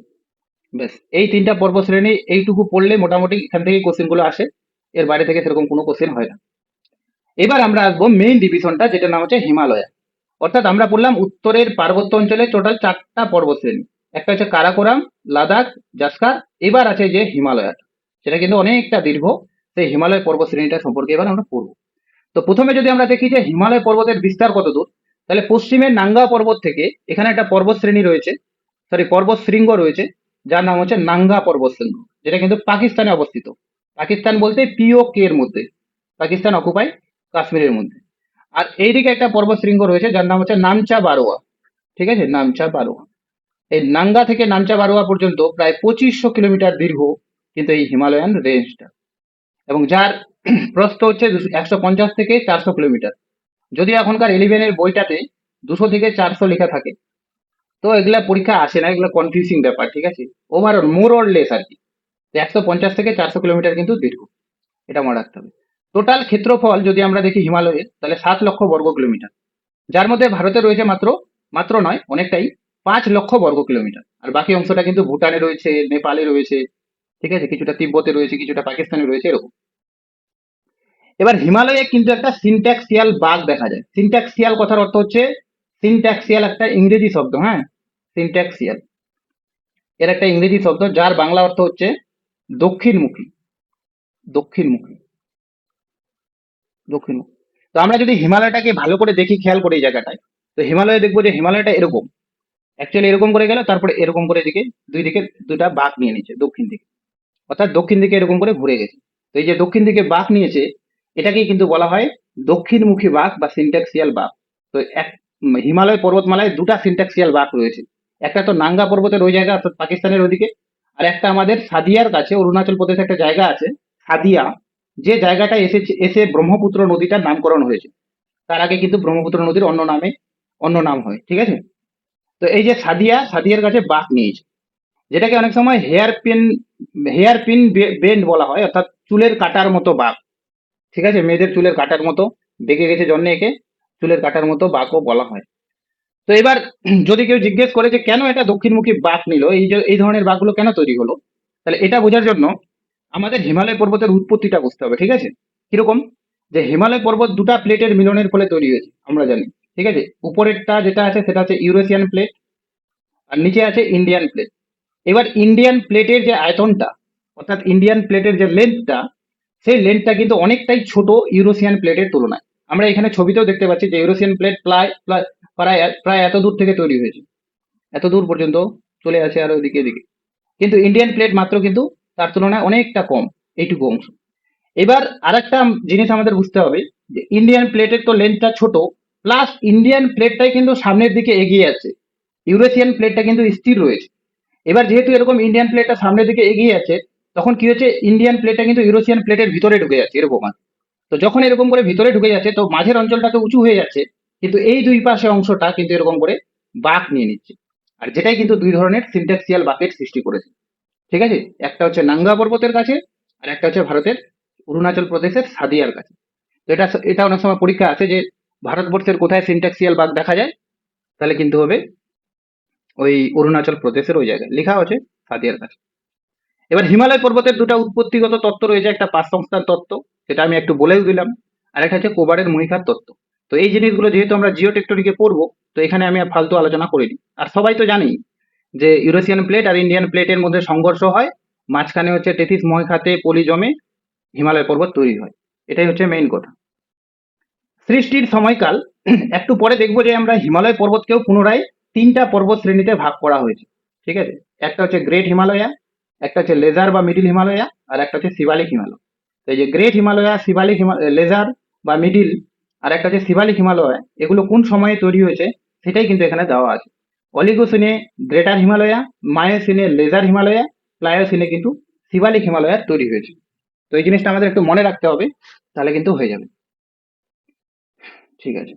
ব্যাস, এই তিনটা পর্বত শ্রেণী এইটুকু পড়লে মোটামুটি এখান থেকে কোশ্চেন গুলো আসে। এর বাইরে থেকে সেরকম কোনো কোশ্চেন হয় না। এবার আমরা আসবো মেইন ডিভিশনটা, যেটার নাম হচ্ছে হিমালয়। অর্থাৎ আমরা বললাম উত্তরের পার্বত্য অঞ্চলে টোটাল 4টা পর্বত শ্রেণী। একটা হচ্ছে কারাকোরাম, লাদাখ, জাসকার। এবার আছে যে হিমালয়, সেটা কিন্তু অনেকটা দীর্ঘ। সেই হিমালয় পর্বত শ্রেণীটা সম্পর্কে এবার আমরা পড়বো। তো প্রথমে যদি আমরা দেখি যে হিমালয় পর্বতের বিস্তার কত দূর, তাহলে পশ্চিমে নাঙ্গা পর্বত থেকে এখানে একটা পর্বত শ্রেণী রয়েছে, সরি পর্বত শৃঙ্গ রয়েছে, যার নাম হচ্ছে নাঙ্গা পর্বত শৃঙ্গ, যেটা কিন্তু পাকিস্তানে অবস্থিত। পাকিস্তান বলতে পিওকে এর মধ্যে, পাকিস্তান অকুপাই কাশ্মীরের মধ্যে। আর এইদিকে একটা পর্বত শৃঙ্গ রয়েছে যার নাম হচ্ছে নামচা বারোয়া। ঠিক আছে, নামচা বারোয়া। এই নাঙ্গা থেকে নামচা বারোয়া পর্যন্ত প্রায় 2500 কিলোমিটার দীর্ঘ কিন্তু এই হিমালয়ান রেঞ্জটা, এবং যার প্রস্থ হচ্ছে 150 থেকে 400 কিলোমিটার। যদিও এখনকার ইলেভেনের বইটাতে 200 থেকে 400 লেখা থাকে, তো এগুলা পরীক্ষা আসে না, এগুলো কনফিউজিং ব্যাপার। ঠিক আছে, ওভারঅল মোর অর লেস আর কি। 150 থেকে 400 কিলোমিটার কিন্তু দীর্ঘ, এটা মনে রাখতে হবে। টোটাল ক্ষেত্রফল যদি আমরা দেখি হিমালয়ের, তাহলে 7 লক্ষ বর্গ কিলোমিটার, যার মধ্যে ভারতে রয়েছে মাত্র, মাত্র নয় অনেকটাই, 5 লক্ষ বর্গ কিলোমিটার। আর বাকি অংশটা কিন্তু ভুটানে রয়েছে, নেপালে রয়েছে, ঠিক আছে, কিছুটা তিব্বতে রয়েছে, কিছুটা পাকিস্তানে রয়েছে, এরকম। এবার হিমালয়ে কিন্তু একটা সিনট্যাক্সিয়াল বাগ দেখা যায়। সিনট্যাক্সিয়াল কথার অর্থ হচ্ছে, সিনট্যাক্সিয়াল একটা ইংরেজি শব্দ, হ্যাঁ, সিনট্যাক্সিয়াল এর একটা ইংরেজি শব্দ, যার বাংলা অর্থ হচ্ছে দক্ষিণমুখী। দক্ষিণমুখী, দক্ষিণমুখী। তো আমরা যদি হিমালয়টাকে ভালো করে দেখি, খেয়াল করে এই জায়গাটায়, তো হিমালয়ে দেখবো যে হিমালয়টা এরকম, অ্যাকচুয়ালি এরকম করে গেল, তারপরে এরকম করে দিকে, দুই দিকে দুটা বাঁক নিয়ে নিচ্ছে দক্ষিণ দিকে, অর্থাৎ দক্ষিণ দিকে এরকম করে ঘুরে গেছে। তো এই যে দক্ষিণ দিকে বাঁক নিয়েছে, এটাকেই কিন্তু বলা হয় দক্ষিণমুখী বাঁক বা সিনট্যাক্সিয়াল বাঁক। তো হিমালয় পর্বতমালায় দুটা সিনট্যাক্সিয়াল বাঁক রয়েছে। একটা তো নাঙ্গা পর্বতের ওই জায়গা, অর্থাৎ পাকিস্তানের ওদিকে। আর একটা আমাদের সাদিয়ার কাছে, অরুণাচল প্রদেশে একটা জায়গা আছে সাদিয়া, যে জায়গাটা এসে ব্রহ্মপুত্র নদীটার নামকরণ হয়েছে। তার আগে কিন্তু ব্রহ্মপুত্র নদীর অন্য নামে অন্য নাম হয়। ঠিক আছে। তো এই যে সাদিয়া, সাদিয়ার কাছে বাঁক নিয়েছে, যেটাকে অনেক সময় হেয়ার পিন বেন্ড বলা হয়, অর্থাৎ চুলের কাটার মতো বাঁক। ঠিক আছে, মেয়েদের চুলের কাটার মতো বেঁকে গেছে জন্যে একে চুলের কাটার মতো বাঁকও বলা হয়। তো এবার যদি কেউ জিজ্ঞেস করে যে কেন এটা দক্ষিণমুখী বাঁক নিল, এই যে এই ধরনের বাঁকগুলো কেন তৈরি হলো, তাহলে এটা বোঝার জন্য আমাদের হিমালয় পর্বতের উৎপত্তিটা বুঝতে হবে, ঠিক আছে? কিরকম? যে হিমালয় পর্বত দুটা প্লেটের মিলনের ফলে তৈরি হয়েছে আমরা জানি, ঠিক আছে? উপরেরটা যেটা আছে সেটা হচ্ছে ইউরেশিয়ান প্লেট, আর নিচে আছে ইন্ডিয়ান প্লেট। এবার ইন্ডিয়ান প্লেটের যে আয়তনটা, অর্থাৎ ইন্ডিয়ান প্লেটের যে লেন্থটা, সেই লেন্থটা কিন্তু অনেকটাই ছোট ইউরোশিয়ান প্লেটের তুলনায়। আমরা এখানে ছবিতেও দেখতে পাচ্ছি যে ইউরোশিয়ান প্লেট প্রায় প্রায় এত দূর থেকে তৈরি হয়েছে, এত দূর পর্যন্ত চলে আসে আর ওইদিকে এদিকে। কিন্তু ইন্ডিয়ান প্লেট মাত্র কিন্তু তার তুলনায় অনেকটা কম, এইটুকু অংশ। এবার আরেকটা জিনিস আমাদের বুঝতে হবে যে ইন্ডিয়ান প্লেটের তো লেন্থটা ছোট, প্লাস ইন্ডিয়ান প্লেটটাই কিন্তু সামনের দিকে এগিয়ে আছে, ইউরেশিয়ান প্লেটটা কিন্তু স্থির রয়েছে। এবার যেহেতু এরকম ইন্ডিয়ান প্লেটটা সামনের দিকে এগিয়ে আছে, তখন কি হচ্ছে, ইন্ডিয়ান প্লেটটা কিন্তু ইউরোশিয়ান প্লেটের ভিতরে ঢুকে যাচ্ছে এরকম আর। তো যখন এরকম করে ভিতরে ঢুকে যাচ্ছে, তো মাঝের অঞ্চলটা তো উঁচু হয়ে যাচ্ছে, কিন্তু এই দুই পাশে অংশটা কিন্তু এরকম করে বাঁক নিয়ে নিচ্ছে। আর যেটাই কিন্তু দুই ধরনের সিনট্যাক্সিয়াল বাঁকের সৃষ্টি করেছে, ঠিক আছে? একটা হচ্ছে নাঙ্গা পর্বতের কাছে, আর একটা হচ্ছে ভারতের অরুণাচল প্রদেশের সাদিয়ার কাছে। তো এটা এটা অনেক সময় পরীক্ষা আছে যে ভারতবর্ষের কোথায় সিনট্যাক্সিয়াল বাঁক দেখা যায়, তাহলে কিন্তু হবে ওই অরুণাচল প্রদেশের ওই জায়গায় লেখা আছে সাদিয়ার কাছে। এবার হিমালয় পর্বতের দুটো উৎপত্তিগত তত্ত্ব রয়েছে, একটা পাঁচ সংস্থার তত্ত্ব, সেটা আমি একটু বলেও দিলাম, আর একটা হচ্ছে কোবারের মহিকার তত্ত্ব। তো এই জিনিসগুলো যেহেতু আমরা জিও টেক্টনিকে পড়বো, তো এখানে আমি আর ফালতু আলোচনা করিনি। আর সবাই তো জানি যে ইউরোশিয়ান প্লেট আর ইন্ডিয়ান প্লেটের মধ্যে সংঘর্ষ হয়, মাঝখানে হচ্ছে টেথিস মহাখাতে পলি জমে হিমালয় পর্বত তৈরি হয়। এটাই হচ্ছে মেইন কথা। সৃষ্টির সময়কাল একটু পরে দেখবো যে আমরা হিমালয় পর্বতকেও পুনরায় তিনটা পর্বত শ্রেণীতে ভাগ করা হয়েছে, ঠিক আছে? একটা হচ্ছে গ্রেট হিমালয়া, একটা হচ্ছে লেজার বা মিডিল হিমালয়া, আর একটা হচ্ছে শিবালিক হিমালয়। তো এই যে গ্রেট হিমালয়া, শিবালিক লেজার বা মিডিল, আর একটা হচ্ছে শিবালিক হিমালয়, এগুলো কোন সময়ে তৈরি হয়েছে সেটাই কিন্তু এখানে দেওয়া আছে। অলিগোসিনে গ্রেটার হিমালয়া, মায়োসিনে লেজার হিমালয়া, প্লায়োসিনে কিন্তু শিবালিক হিমালয়ার তৈরি হয়েছে। তো এই জিনিসটা আমাদের একটু মনে রাখতে হবে, তাহলে কিন্তু হয়ে যাবে, ঠিক আছে?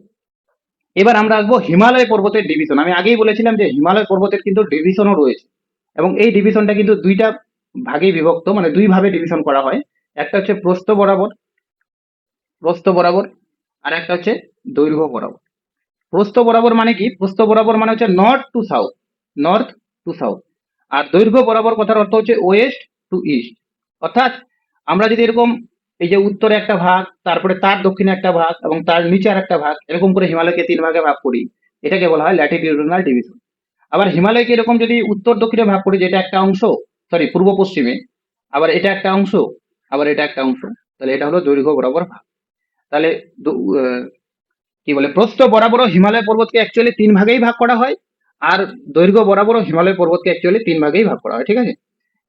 এবার আমরা আসবো হিমালয় পর্বতের ডিভিশন। আমি আগেই বলেছিলাম যে হিমালয় পর্বতের কিন্তু ডিভিশনও রয়েছে, এবং এই ডিভিশনটা কিন্তু দুইটা ভাগে বিভক্ত, মানে দুই ভাবে ডিভিশন করা হয়। একটা হচ্ছে প্রস্থ বরাবর, প্রস্থ বরাবর, আর একটা হচ্ছে দৈর্ঘ্য বরাবর। প্রস্থ বরাবর মানে কি? প্রস্থ বরাবর মানে হচ্ছে north to south, north to south. আর দৈর্ঘ্য বরাবর কথার অর্থ হচ্ছে ওয়েস্ট টু ইস্ট। অর্থাৎ আমরা যদি এরকম এই যে উত্তরে একটা ভাগ, তারপরে তার দক্ষিণে একটা ভাগ, এবং তার নিচে আর একটা ভাগ, এরকম করে হিমালয়কে তিন ভাগে ভাগ করি, এটাকে বলা হয় ল্যাটিটিউডিনাল ডিভিশন। আবার হিমালয়কে এরকম যদি উত্তর দক্ষিণে ভাগ করি, যেটা একটা অংশ, সরি পূর্ব পশ্চিমে, আবার এটা একটা অংশ, আবার এটা একটা অংশ, তাহলে এটা হলো দৈর্ঘ্য বরাবর ভাগ। তাহলে কি বলে, প্রস্থ বরাবরও হিমালয় পর্বতকে অ্যাকচুয়ালি তিন ভাগেই ভাগ করা হয়, আর দৈর্ঘ্য বরাবরও হিমালয় পর্বতকে অ্যাকচুয়ালি তিন ভাগেই ভাগ করা হয়, ঠিক আছে?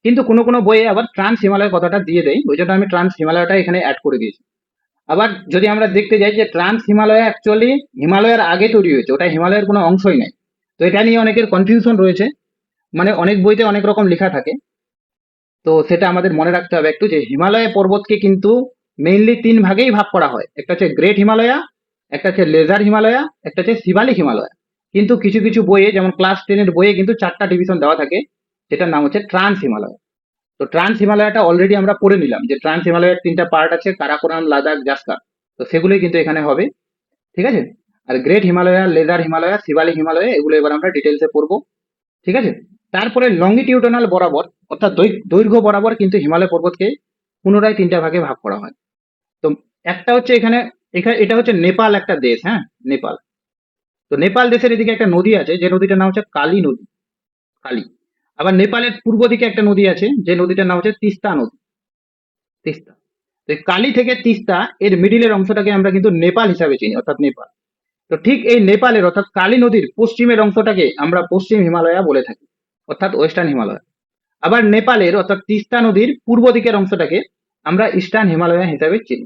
কিন্তু কোনো কোনো বইয়ে আবার ট্রান্স হিমালয় কথাটা দিয়ে দেয়, ওই জন্য আমি ট্রান্স হিমালয়টা এখানে অ্যাড করে দিয়েছি। আবার যদি আমরা দেখতে যাই যে ট্রান্স হিমালয় অ্যাকচুয়ালি হিমালয়ের আগে তৈরি হয়েছে, ওটা হিমালয়ের কোনো অংশই নাই। তো এটা নিয়ে অনেকের কনফিউশন রয়েছে, মানে অনেক বইতে অনেক রকম লেখা থাকে। তো সেটা আমাদের মনে রাখতে হবে একটু, যে হিমালয় পর্বতকে কিন্তু মেইনলি তিন ভাগেই ভাগ করা হয়। একটা হচ্ছে গ্রেট হিমালয়া, একটা হচ্ছে লেজার হিমালয়া, একটা হচ্ছে শিবালিক হিমালয়া। কিন্তু কিছু কিছু বইয়ে, যেমন ক্লাস 10-এর বইয়ে কিন্তু চারটা ডিভিশন দেওয়া থাকে, যেটার নাম হচ্ছে ট্রান্স হিমালয়। তো ট্রান্স হিমালয়টা অলরেডি আমরা পড়ে নিলাম, যে ট্রান্স হিমালয়ের তিনটা পার্ট আছে, কারাকোরাম, লাদাখ, জাসকার। তো সেগুলোই কিন্তু এখানে হবে, ঠিক আছে? Are great Himalaya, laser Himalaya, Shivalik Himalaya, এগুলো এবার আমরা ডিটেলসে পড়বো, ঠিক আছে? তারপরে লঙ্গিটিউডনাল বরাবর, অর্থাৎ দৈর্ঘ্য বরাবর কিন্তু হিমালয় পর্বতকে পুনরায় তিনটা ভাগে ভাগ করা হয়। তো একটা হচ্ছে এখানে, এখানে এটা হচ্ছে নেপাল একটা দেশ, হ্যাঁ, নেপাল। তো নেপাল দেশের এদিকে একটা নদী আছে, যে নদীটার নাম হচ্ছে কালী নদী, কালী। আবার নেপালের পূর্ব দিকে একটা নদী আছে, যে নদীটার নাম হচ্ছে তিস্তা নদী, তিস্তা। তো এই কালী থেকে তিস্তা এর মিডিলের অংশটাকে আমরা কিন্তু নেপাল হিসাবে চিনি, অর্থাৎ নেপাল। তো ঠিক এই নেপালের, অর্থাৎ কালী নদীর পশ্চিমের অংশটাকে আমরা পশ্চিম হিমালয়া বলে থাকি, অর্থাৎ ওয়েস্টার্ন হিমালয়। আবার নেপালের, অর্থাৎ তিস্তা নদীর পূর্ব দিকের অংশটাকে আমরা ইস্টার্ন হিমালয়া হিসাবে চিনি।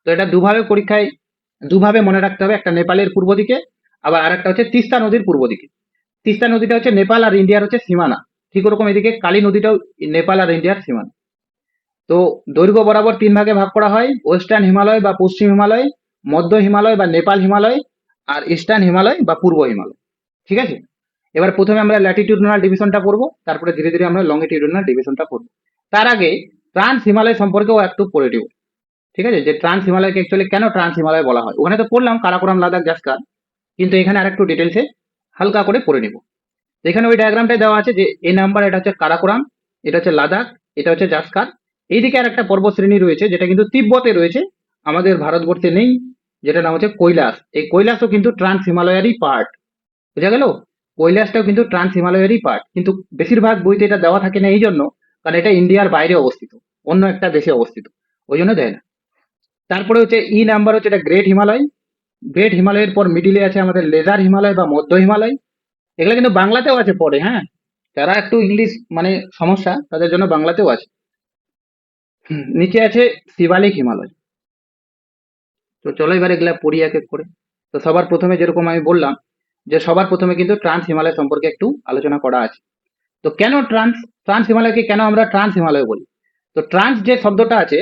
তো এটা দুভাবে পরীক্ষায়, দুভাবে মনে রাখতে হবে, একটা নেপালের পূর্ব দিকে, আবার আরেকটা হচ্ছে তিস্তা নদীর পূর্ব দিকে। তিস্তা নদীটা হচ্ছে নেপাল আর ইন্ডিয়ার হচ্ছে সীমানা, ঠিক ওরকম এদিকে কালী নদীটাও নেপাল আর ইন্ডিয়ার সীমানা। তো দৈর্ঘ্য বরাবর তিন ভাগে ভাগ করা হয়, ওয়েস্টার্ন হিমালয় বা পশ্চিম হিমালয়, মধ্য হিমালয় বা নেপাল হিমালয়, আর ইস্টার্ন হিমালয় বা পূর্ব হিমালয়, ঠিক আছে? এবার প্রথমে আমরা ল্যাটিটিউডনাল ডিভিশনটা পড়বো, তারপরে ধীরে ধীরে আমরা লঙ্গিটিউডনাল ডিভিশনটা পড়বো। তার আগে ট্রান্স হিমালয় সম্পর্কেও একটু পড়ে দিব, ঠিক আছে? যে ট্রান্স হিমালয়কে অ্যাকচুয়ালি কেন ট্রান্স হিমালয় বলা হয়, ওখানে তো পড়লাম কারাকোরাম, লাদাখ, জাসকার। কিন্তু এখানে আরেকটু ডিটেলসে হালকা করে পড়ে নিব। এখানে ওই ডায়াগ্রামটাই দেওয়া আছে যে এই নাম্বার, এটা হচ্ছে কারাকোরাম, এটা হচ্ছে লাদাখ, এটা হচ্ছে জাসকার। এইদিকে আর একটা পর্বত শ্রেণী রয়েছে যেটা কিন্তু তিব্বতে রয়েছে, আমাদের ভারতবর্ষে নেই, যেটা নাম হচ্ছে কৈলাস। এই কৈলাসও কিন্তু ট্রান্স হিমালয়েরই পার্ট, বুঝা গেল? কৈলাসটাও কিন্তু ট্রান্স হিমালয়েরই পার্ট, কিন্তু বেশিরভাগ বইতে এটা দেওয়া থাকে না এই জন্য, কারণ এটা ইন্ডিয়ার বাইরে অবস্থিত, অন্য একটা দেশে অবস্থিত, ওই জন্য দেয় না। তারপরে হচ্ছে ই নাম্বার হচ্ছে এটা গ্রেট হিমালয়। গ্রেট হিমালয়ের পর মিডিলে আছে আমাদের লেজার হিমালয় বা মধ্য হিমালয়। এগুলো কিন্তু বাংলাতেও আছে পড়ে, হ্যাঁ, যারা একটু ইংলিশ মানে সমস্যা তাদের জন্য বাংলাতেও আছে। নিচে আছে শিবালিক হিমালয়। তো চলো এবার এগুলা পড়ি এক এক করে। তো সবার প্রথমে যেরকম আমি বললাম যে সবার প্রথমে কিন্তু ট্রান্স হিমালয় সম্পর্কে একটু আলোচনা করা আছে। তো কেন ট্রান্স, ট্রান্স হিমালয়কে কেন আমরা ট্রান্স হিমালয় বলি? তো ট্রান্স যে শব্দটা আছে,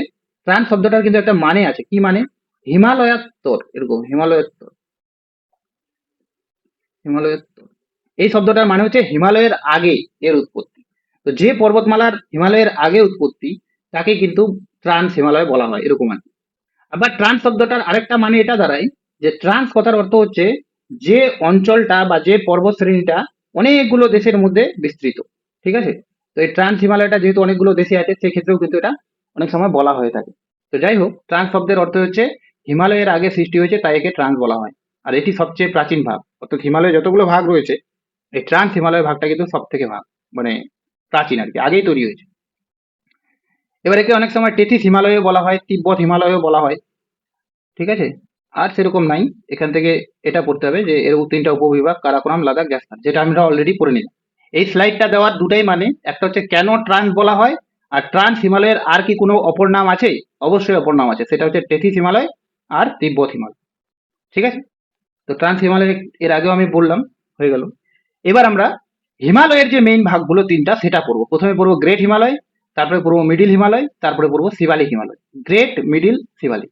ট্রান্স শব্দটার কিন্তু একটা মানে আছে। কি মানে? হিমালয়াত্তর, এরকম হিমালয়াত্তর, হিমালয়াত্তর। এই শব্দটার মানে হচ্ছে হিমালয়ের আগে এর উৎপত্তি। তো যে পর্বতমালার হিমালয়ের আগে উৎপত্তি তাকে কিন্তু ট্রান্স হিমালয় বলা হয়, এরকম আর কি। আবার ট্রান্স শব্দটার আরেকটা মানে এটা দাঁড়ায় যে ট্রান্স কথার অর্থ হচ্ছে যে অঞ্চলটা বা যে পর্বত শ্রেণীটা অনেকগুলো দেশের মধ্যে বিস্তৃত, ঠিক আছে? তো এই ট্রান্স হিমালয়টা যেহেতু অনেকগুলো দেশে আছে সেক্ষেত্রেও কিন্তু এটা অনেক সময় বলা হয়ে থাকে। তো যাই হোক, ট্রান্স শব্দের অর্থ হচ্ছে হিমালয়ের আগে সৃষ্টি হয়েছে তাই একে ট্রান্স বলা হয়। আর এটি সবচেয়ে প্রাচীন ভাগ, অর্থাৎ হিমালয়ে যতগুলো ভাগ রয়েছে এই ট্রান্স হিমালয় ভাগটা কিন্তু সব থেকে ভাগ মানে প্রাচীন আর কি, আগেই তৈরি হয়েছে। এবার একে অনেক সময় টেথিস হিমালয়ও বলা হয়, তিব্বত হিমালয়ও বলা হয়, ঠিক আছে? আর সেরকম নাই, এখান থেকে এটা পড়তে হবে যে এর তিনটা উপবিভাগ কারাকোরাম, লাদাখ, জাসকার, যেটা আমরা অলরেডি পড়ে নিলাম। এই স্লাইডটা দেওয়ার দুটাই মানে, একটা হচ্ছে কেন ট্রান্স বলা হয়, আর ট্রান্স হিমালয়ের আর কি কোনো অপর নাম আছে? অবশ্যই অপর নাম আছে, সেটা হচ্ছে টেথিস হিমালয় আর তিব্বত হিমালয়, ঠিক আছে? তো ট্রান্স হিমালয় এর আগেও আমি বললাম, হয়ে গেল। এবার আমরা হিমালয়ের যে মেইন ভাগগুলো তিনটা সেটা পড়বো। প্রথমে পড়বো গ্রেট হিমালয়, তারপরে পড়বো মিডিল হিমালয়, তারপরে পড়বো শিবালিক হিমালয়। Great, middle, Shivalik.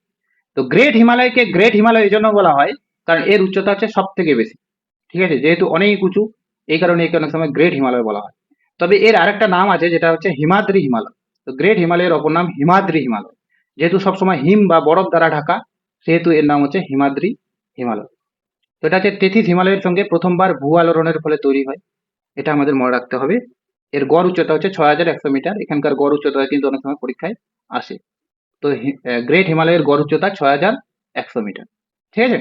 তো গ্রেট হিমালয়কে গ্রেট হিমালয় এই জন্য বলা হয় কারণ এর উচ্চতা হচ্ছে সব থেকে বেশি, ঠিক আছে? যেহেতু অনেক উঁচু, এই কারণে একে অনেক সময় গ্রেট হিমালয় বলা হয়। তবে এর আরেকটা নাম আছে যেটা হচ্ছে হিমাদ্রি হিমালয়। তো গ্রেট হিমালয়ের অপর নাম হিমাদ্রি হিমালয়। যেহেতু সবসময় হিম বা বরফ দ্বারা ঢাকা, সেহেতু এর নাম হচ্ছে হিমাদ্রি হিমালয়। তো এটা হচ্ছে তেথিস হিমালয়ের সঙ্গে প্রথমবার ভূ আলোড়নের ফলে তৈরি হয়, এটা আমাদের মনে রাখতে হবে। এর গড় উচ্চতা হচ্ছে 6100 মিটার, এখানকার গড় উচ্চতা কিন্তু অনেক সময় পরীক্ষায় আসে। তো গ্রেট হিমালয়ের গড় উচ্চতা 6100 মিটার, ঠিক আছে?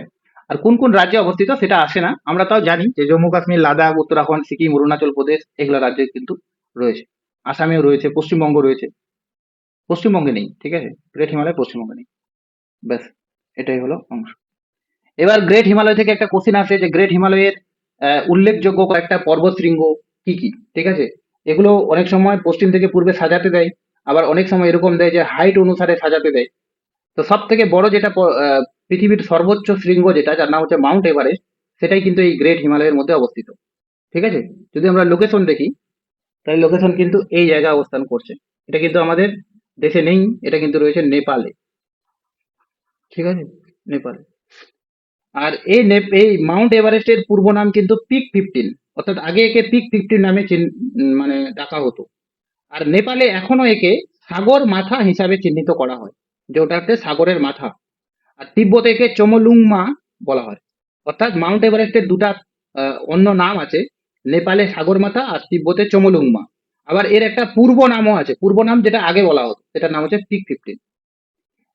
আর কোন কোন রাজ্যে অবস্থিত সেটা আসে না, আমরা তাও জানি যে জম্মু কাশ্মীর, লাদাখ, উত্তরাখণ্ড, সিকিম, অরুণাচল প্রদেশ এগুলো রাজ্যে কিন্তু রয়েছে। আসামেও রয়েছে, পশ্চিমবঙ্গ রয়েছে, পশ্চিমবঙ্গে নেই, ঠিক আছে? গ্রেট হিমালয় পশ্চিমবঙ্গে নেই, ব্যাস, এটাই হলো অংশ। এবার গ্রেট হিমালয় থেকে একটা কোশ্চেন আসে যে গ্রেট হিমালয়ের উল্লেখযোগ্য কয়েকটা পর্বতশৃঙ্গ কি কি, ঠিক আছে? এগুলো অনেক সময় পশ্চিম থেকে পূর্বে সাজাতে দেয়, আবার অনেক সময় এরকম দেয় যে হাইট অনুসারে সাজাতে দেয়। তো সব থেকে বড় যেটা পৃথিবীর সর্বোচ্চ শৃঙ্গ যেটা, যার নাম হচ্ছে মাউন্ট এভারেস্ট, সেটাই কিন্তু এই গ্রেট হিমালয়ের মধ্যে অবস্থিত, ঠিক আছে? যদি আমরা লোকেশন দেখি তাহলে লোকেশন কিন্তু এই জায়গায় অবস্থান করছে। এটা কিন্তু আমাদের দেশে নেই, এটা কিন্তু রয়েছে নেপালে, ঠিক আছে? নেপালে। আর এই মাউন্ট এভারেস্টের পূর্ব নাম কিন্তু পিক 15, অর্থাৎ আগে একে পিক 15 নামে মানে ডাকা হতো। আর নেপালে এখনো একে সাগর মাথা হিসাবে চিহ্নিত করা হয়, যে ওটা হচ্ছে সাগরের মাথা। আর তিব্বতে একে চমলুংমা বলা হয়। অর্থাৎ মাউন্ট এভারেস্টের দুটা অন্য নাম আছে, নেপালে সাগরমাথা আর তিব্বতে চমলুংমা। আবার এর একটা পূর্ব নামও আছে, পূর্ব নাম যেটা আগে বলা হতো সেটার নাম হচ্ছে পিক 15।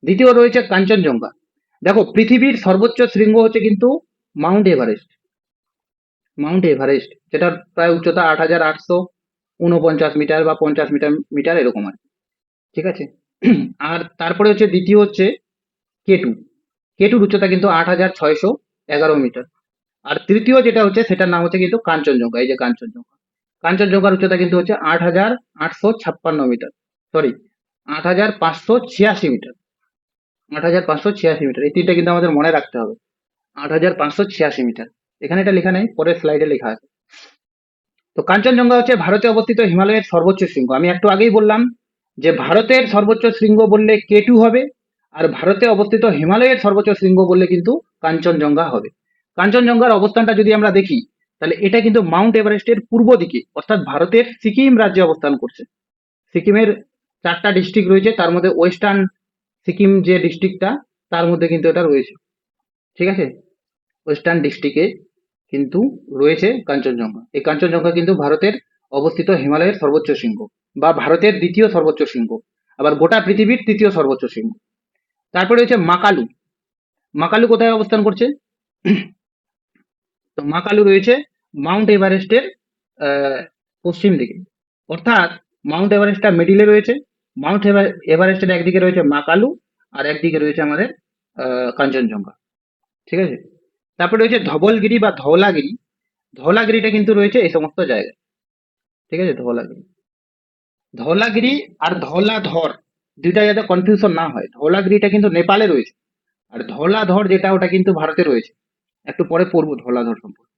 দ্বিতীয় রয়েছে কাঞ্চনজঙ্ঘা। দেখো পৃথিবীর সর্বোচ্চ শৃঙ্গ হচ্ছে কিন্তু মাউন্ট এভারেস্ট, মাউন্ট এভারেস্ট, যেটার প্রায় উচ্চতা 8849 মিটার বা 50 মিটার মিটার এরকম আর কি, ঠিক আছে? আর তারপরে হচ্ছে দ্বিতীয় হচ্ছে কেটু। কেটুর উচ্চতা কিন্তু 8611 মিটার। আর তৃতীয় যেটা হচ্ছে সেটার নাম হচ্ছে কিন্তু কাঞ্চনজঙ্ঘা। এই যে কাঞ্চনজঙ্ঘা, কাঞ্চনজঙ্ঘার উচ্চতা কিন্তু হচ্ছে 8856 মিটার, সরি, 8586 মিটার, 8586 মিটার। এই তিনটা কিন্তু আমাদের মনে রাখতে হবে, 8586 মিটার। এখানে এটা লেখা নেই, পরের স্লাইডে লেখা আছে। তো কাঞ্চনজঙ্ঘা হচ্ছে ভারতে অবস্থিত হিমালয়ের সর্বোচ্চ শৃঙ্গ। আমি একটু আগেই বললাম যে ভারতের সর্বোচ্চ শৃঙ্গ বললে কেটু হবে, আর ভারতে অবস্থিত হিমালয়ের সর্বোচ্চ শৃঙ্গ বললে কিন্তু কাঞ্চনজঙ্ঘা হবে। কাঞ্চনজঙ্ঘার অবস্থানটা যদি আমরা দেখি তাহলে এটা কিন্তু মাউন্ট এভারেস্টের পূর্ব দিকে, অর্থাৎ ভারতের সিকিম রাজ্যে অবস্থান করছে। সিকিমের 4টা ডিস্ট্রিক্ট রয়েছে, তার মধ্যে ওয়েস্টার্ন সিকিম যে ডিস্ট্রিক্টটা, তার মধ্যে কিন্তু এটা রয়েছে, ঠিক আছে? ওয়েস্টার্ন ডিস্ট্রিক্টে কিন্তু রয়েছে কাঞ্চনজঙ্ঘা। এই কাঞ্চনজঙ্ঘা কিন্তু ভারতের অবস্থিত হিমালয়ের সর্বোচ্চ শৃঙ্গ, বা ভারতের দ্বিতীয় সর্বোচ্চ শৃঙ্গ, আবার গোটা পৃথিবীর তৃতীয় সর্বোচ্চ শৃঙ্গ। তারপরে রয়েছে মাকালু। মাকালু কোথায় অবস্থান করছে? তো মাকালু রয়েছে মাউন্ট এভারেস্টের পশ্চিম দিকে, অর্থাৎ মাউন্ট এভারেস্টটা মিডিলে রয়েছে। মাউন্ট এভারেস্টের একদিকে রয়েছে মাকালু, আর একদিকে রয়েছে আমাদের কাঞ্চনজঙ্ঘা। ঠিক আছে। তারপরে রয়েছে ধবলগিরি বা ধওলাগিরি। ধওলাগিরিটা কিন্তু রয়েছে এই সমস্ত জায়গায়। ঠিক আছে, ধওলাগিরি। ধওলাগিরি আর ধওলাধর দুইটা যাতে কনফিউশন না হয়, ধওলাগিরিটা কিন্তু নেপালে রয়েছে, আর ধওলাধর যেটা ওটা কিন্তু ভারতে রয়েছে। একটু পরে পড়বো ধওলাধর সম্পর্কে।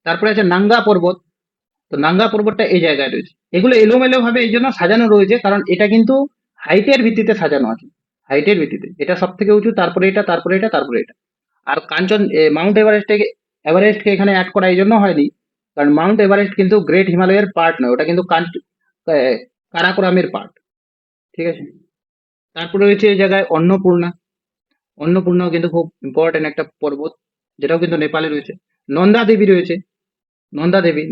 তারপরে আছে নাঙ্গা পর্বত। তো নাঙ্গা পর্বতটা এই জায়গায় রয়েছে। এগুলো এলোমেলো ভাবে এই জন্য সাজানো রয়েছে, কারণ এটা কিন্তু হাইটের ভিত্তিতে সাজানো আছে। হাইটের ভিত্তিতে এটা সব থেকে উঁচু, তারপরে এটা, তারপরে এটা, তারপরে এটা। আর মাউন্ট এভারেস্টকে এখানে অ্যাড করা এই জন্য হয়নি, কারণ মাউন্ট এভারেস্ট কিন্তু গ্রেট হিমালয়ের পার্ট নয়, ওটা কিন্তু কারাকোরামের পার্ট। ঠিক আছে। তারপরে রয়েছে এই জায়গায় অন্নপূর্ণা। অন্নপূর্ণাও কিন্তু খুব ইম্পর্টেন্ট একটা পর্বত, যেটাও কিন্তু নেপালে রয়েছে। নন্দা দেবী রয়েছে।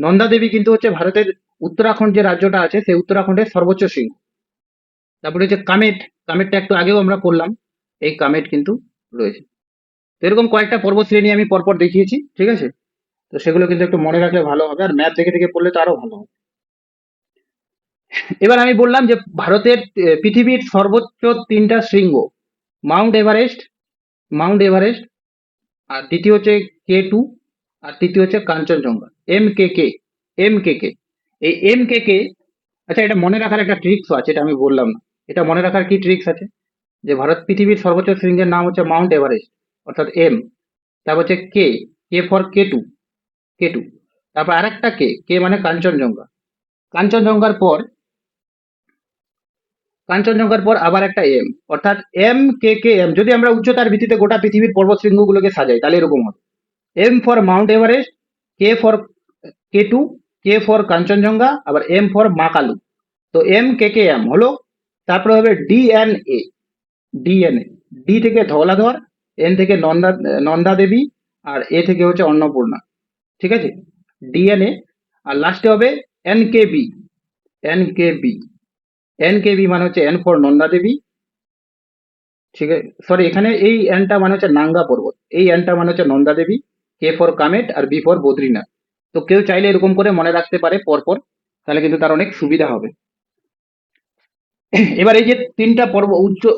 নন্দা দেবী কিন্তু হচ্ছে ভারতের উত্তরাখণ্ড যে রাজ্যটা আছে, সেই উত্তরাখণ্ডের সর্বোচ্চ শৃঙ্গ। তারপরে হচ্ছে কামেট। কামেটটা একটু আগেও আমরা পড়লাম, এই কামেট কিন্তু রয়েছে। তো এরকম কয়েকটা পর্বত শ্রেণী আমি পরপর দেখিয়েছি। ঠিক আছে। তো সেগুলো কিন্তু একটু মনে রাখলে ভালো হবে, আর ম্যাপ দেখে দেখে পড়লে তো আরো ভালো হবে। এবার আমি বললাম যে ভারতের পৃথিবীর সর্বোচ্চ তিনটা শৃঙ্গ, মাউন্ট এভারেস্ট, মাউন্ট এভারেস্ট, আর দ্বিতীয় হচ্ছে K2, আর তৃতীয় হচ্ছে কাঞ্চনজঙ্ঘা, MKK। MKK, এই MKK, আচ্ছা এটা মনে রাখার একটা ট্রিক্সও আছে, এটা আমি বললাম না। এটা মনে রাখার কি ট্রিক্স আছে, যে ভারত পৃথিবীর সর্বোচ্চ শৃঙ্গের নাম হচ্ছে মাউন্ট এভারেস্ট, অর্থাৎ M। তারপর হচ্ছে K, K for K2, K2। তারপর আরেকটা K মানে কাঞ্চনজঙ্ঘা। কাঞ্চনজঙ্ঘার পর কাঞ্চনজঙ্ঘার পর আবার একটা M, অর্থাৎ MKKM। যদি আমরা উচ্চতার ভিত্তিতে গোটা পৃথিবীর পর্বত শৃঙ্গগুলোকে সাজাই, তাহলে এরকম হবে: M for Mount Everest, for K2, for Kanchenjunga, আবার M ফর মাকালু। তো MKKM হলো। তারপরে হবে DNA। ডিএনএ, ডি থেকে ধওলাধর, এন থেকে নন্দা দেবী, আর এ থেকে হচ্ছে অন্নপূর্ণা। ঠিক আছে, ডিএনএ। আর লাস্টে হবে এনকেবি। এনকেবি, এনকেবি মানে হচ্ছে এন ফর নন্দা দেবী। ঠিক আছে, সরি, এখানে এই এনটা মানে হচ্ছে নাঙ্গা পর্বত, এই এনটা মানে হচ্ছে নন্দা দেবী, কে ফর কামেট, আর বি ফর বদ্রীনাথ। তো কেউ চাইলে এরকম করে মনে রাখতে পারে পরপর, তাহলে কিন্তু তার অনেক সুবিধা হবে। এবার এই যে তিনটা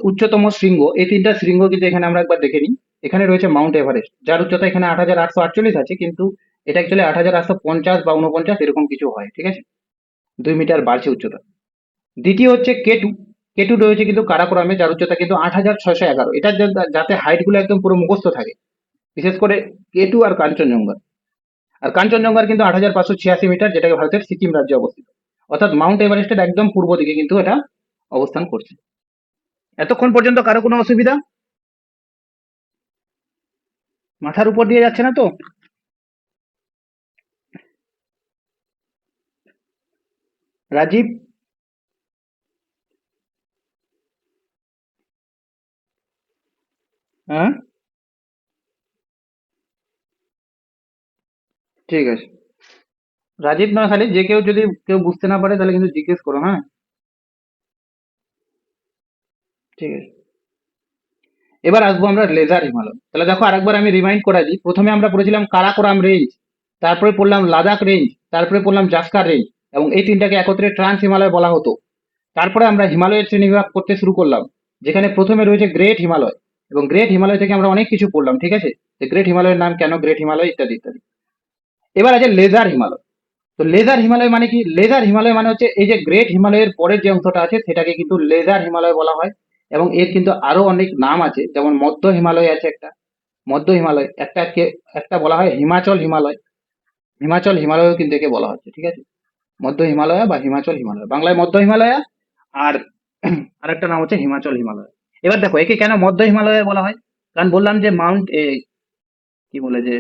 উচ্চতম শৃঙ্গ, এই তিনটা শৃঙ্গ কিন্তু এখানে আমরা একবার দেখে নিই। এখানে রয়েছে মাউন্ট এভারেস্ট, যার উচ্চতা এখানে 8,848 আছে, কিন্তু এটা অ্যাকচুয়ালি 8,850 বা 49 এরকম কিছু হয়। ঠিক আছে, 2 মিটার বাড়ছে উচ্চতা। দ্বিতীয় হচ্ছে K2। K2 রয়েছে কিন্তু কারাকোরামে, যার উচ্চতা কিন্তু 8,611। এটা যাতে হাইট গুলো একদম পুরো মুখস্থ থাকে, বিশেষ করে K2 আর কাঞ্চনজঙ্ঘা। আর কাঞ্চনজঙ্ঘার কিন্তু 8,586 মিটার, যেটাকে ভারতের সিকিম রাজ্যে অবস্থিত, অর্থাৎ মাউন্ট এভারেস্টের একদম পূর্ব দিকে কিন্তু এটা অবস্থান করছে। এতক্ষণ পর্যন্ত কারো কোনো অসুবিধা? মাথার উপর দিয়ে যাচ্ছে না তো? রাজীব? হ্যাঁ, ঠিক আছে। রাজীব না, খালি যে কেউ, যদি কেউ বুঝতে না পারে তাহলে কিন্তু জিজ্ঞেস করো। হ্যাঁ, ঠিক আছে। এবার আসবো আমরা লেজার হিমালয়। তাহলে দেখো আরেকবার আমি রিমাইন্ড করা দিই। প্রথমে আমরা পড়েছিলাম কারাকোরাম রেঞ্জ, তারপরে পড়লাম লাদাখ রেঞ্জ, তারপরে পড়লাম জাস্কার রেঞ্জ, এবং এই তিনটাকে একত্রে ট্রান্স হিমালয় বলা হতো। তারপরে আমরা হিমালয়ের শ্রেণীবিভাগ করতে শুরু করলাম, যেখানে প্রথমে রয়েছে গ্রেট হিমালয়, এবং গ্রেট হিমালয় থেকে আমরা অনেক কিছু পড়লাম। ঠিক আছে, যে গ্রেট হিমালয়ের নাম কেন গ্রেট হিমালয়, ইত্যাদি ইত্যাদি। এবার আছে লেজার হিমালয়। তো লেজার হিমালয় মানে কি? লেজার হিমালয় মানে হচ্ছে এই যে গ্রেট হিমালয়ের পরের যে অংশটা আছে, সেটাকে কিন্তু লেজার হিমালয় বলা হয়। এবং এর কিন্তু আরো অনেক নাম আছে, যেমন মধ্য হিমালয় আছে একটা, মধ্য হিমালয় একটা বলা হয় হিমাচল হিমালয়। হিমাচল হিমালয়ও কিন্তু একে বলা হচ্ছে। ঠিক আছে, মধ্য হিমালয় বা হিমাচল হিমালয়, বাংলায় মধ্য হিমালয়, আর আরেকটা নাম হচ্ছে হিমাচল হিমালয়। এবার দেখো একে কেন মধ্য হিমালয় বলা হয়, কারণ বললাম যে কি বলে যে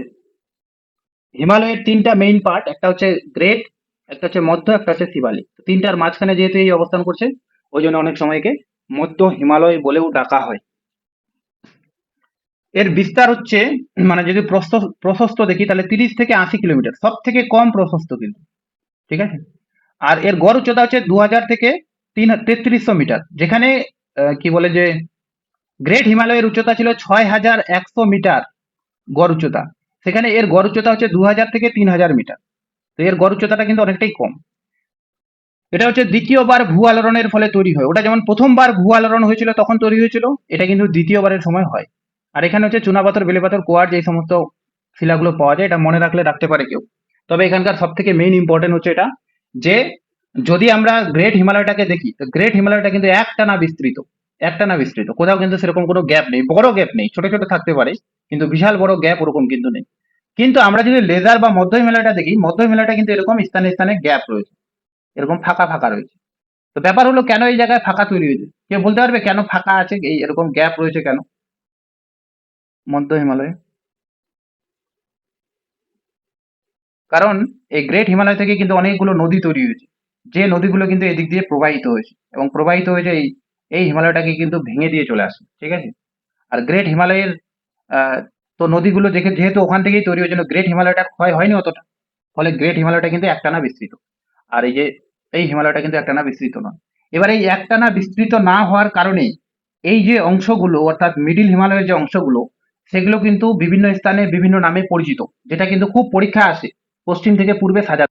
হিমালয়ের তিনটা মেইন পার্ট, একটা হচ্ছে গ্রেট, একটা হচ্ছে মধ্য, একটা হচ্ছে শিবালিক। তো তিনটার মাঝখানে যেহেতু এই অবস্থান করছে, ওই জন্য অনেক সময় একে মধ্য হিমালয় বলেও ডাকা হয়। এর বিস্তার হচ্ছে, মানে যদি প্রশস্ত দেখি তাহলে 30 থেকে 80 কিলোমিটার, সব থেকে কম প্রশস্ত কিন্তু, ঠিক আছে। আর এর গড় উচ্চতা হচ্ছে 2000 থেকে 3300 মিটার, যেখানে কি বলে যে গ্রেট হিমালয়ের উচ্চতা ছিল 6100 মিটার গড় উচ্চতা, সেখানে এর গড় উচ্চতা হচ্ছে 2000 থেকে 3000 মিটার। তো এর গড় উচ্চতাটা কিন্তু অনেকটাই কম। এটা হচ্ছে দ্বিতীয়বার ভূ আলোড়নের ফলে তৈরি হয়। ওটা যেমন প্রথমবার ভূ আলোড়ন হয়েছিল তখন তৈরি হয়েছিল, এটা কিন্তু দ্বিতীয়বারের সময় হয়। আর এখানে হচ্ছে চুনাপাথর, বেলেপাথর, কোয়ার্জ, এই সমস্ত শিলাগুলো পাওয়া যায়। এটা মনে রাখলে রাখতে পারে কেউ। তবে এখানকার সব থেকে মেইন ইম্পর্টেন্ট হচ্ছে এটা, যে যদি আমরা গ্রেট হিমালয়টাকে দেখি, তো গ্রেট হিমালয়টা কিন্তু একটানা বিস্তৃত, কোথাও কিন্তু সেরকম কোনো গ্যাপ নেই, বড় গ্যাপ নেই, ছোট ছোট থাকতে পারে, কিন্তু বিশাল বড় গ্যাপ ওরকম কিন্তু নেই। কিন্তু আমরা যদি লেজার বা মধ্য হিমালয়টা দেখি, মধ্য হিমালয়টা কিন্তু এরকম স্থানে স্থানে গ্যাপ রয়েছে, এরকম ফাঁকা ফাঁকা রয়েছে। তো ব্যাপার হলো, কেন এই জায়গায় ফাঁকা তৈরি হয়েছে? কেউ বলতে পারবে কেন ফাঁকা আছে, এই এরকম গ্যাপ রয়েছে কেন মধ্য হিমালয়ে? কারণ এই গ্রেট হিমালয় থেকে কিন্তু অনেকগুলো নদী তৈরি হয়েছে, যে নদীগুলো কিন্তু এদিক দিয়ে প্রবাহিত হয়েছে, এবং প্রবাহিত হয়েছে এই এই হিমালয়টাকে কিন্তু ভেঙে দিয়ে চলে আসে, ঠিক আছে। আর গ্রেট হিমালয়ের আহ, তো নদীগুলো দেখে যেহেতু ওখান থেকেই তৈরি হয়েছিল, গ্রেট হিমালয়টা ক্ষয় হয়নি অতটা, ফলে গ্রেট হিমালয়টা কিন্তু একটানা বিস্তৃত। আর এই যে এই হিমালয়টা কিন্তু একটানা বিস্তৃত নয়। এবার এই একটানা বিস্তৃত না হওয়ার কারণে এই যে অংশগুলো, অর্থাৎ মিডিল হিমালয়ের যে অংশগুলো, সেগুলো কিন্তু বিভিন্ন স্থানে বিভিন্ন নামে পরিচিত, যেটা কিন্তু খুব পরীক্ষা আসে পশ্চিম থেকে পূর্বে সাজা।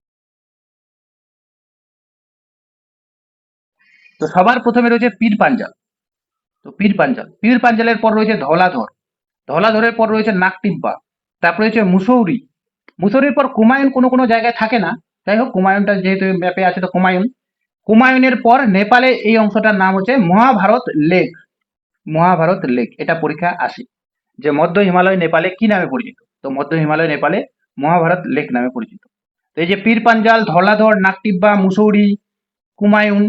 তো সবার প্রথমে রয়েছে পীর পাঞ্জাল। তো পীর পাঞ্জালের পর রয়েছে ধওলাধর, ধওলাধরের পর রয়েছে নাকটিব্বা, তারপর রয়েছে মুসৌরি, মুসৌরির পর কুমায়ুন কোনো কোনো জায়গায় থাকে না, যাই হোক কুমায়ুনটা যেহেতু ম্যাপে আছে তো কুমায়ুন। কুমায়ুনের পর নেপালে এই অংশটার নাম হচ্ছে মহাভারত লেক, মহাভারত লেক, এটা পরীক্ষা আসে যে মধ্য হিমালয় নেপালে কি নামে পরিচিত, তো মধ্য হিমালয় নেপালে মহাভারত লেক নামে পরিচিত। তো এই যে পীর পাঞ্জাল, ধওলাধর, নাকটিব্বা, মুসৌরি, কুমায়ুন,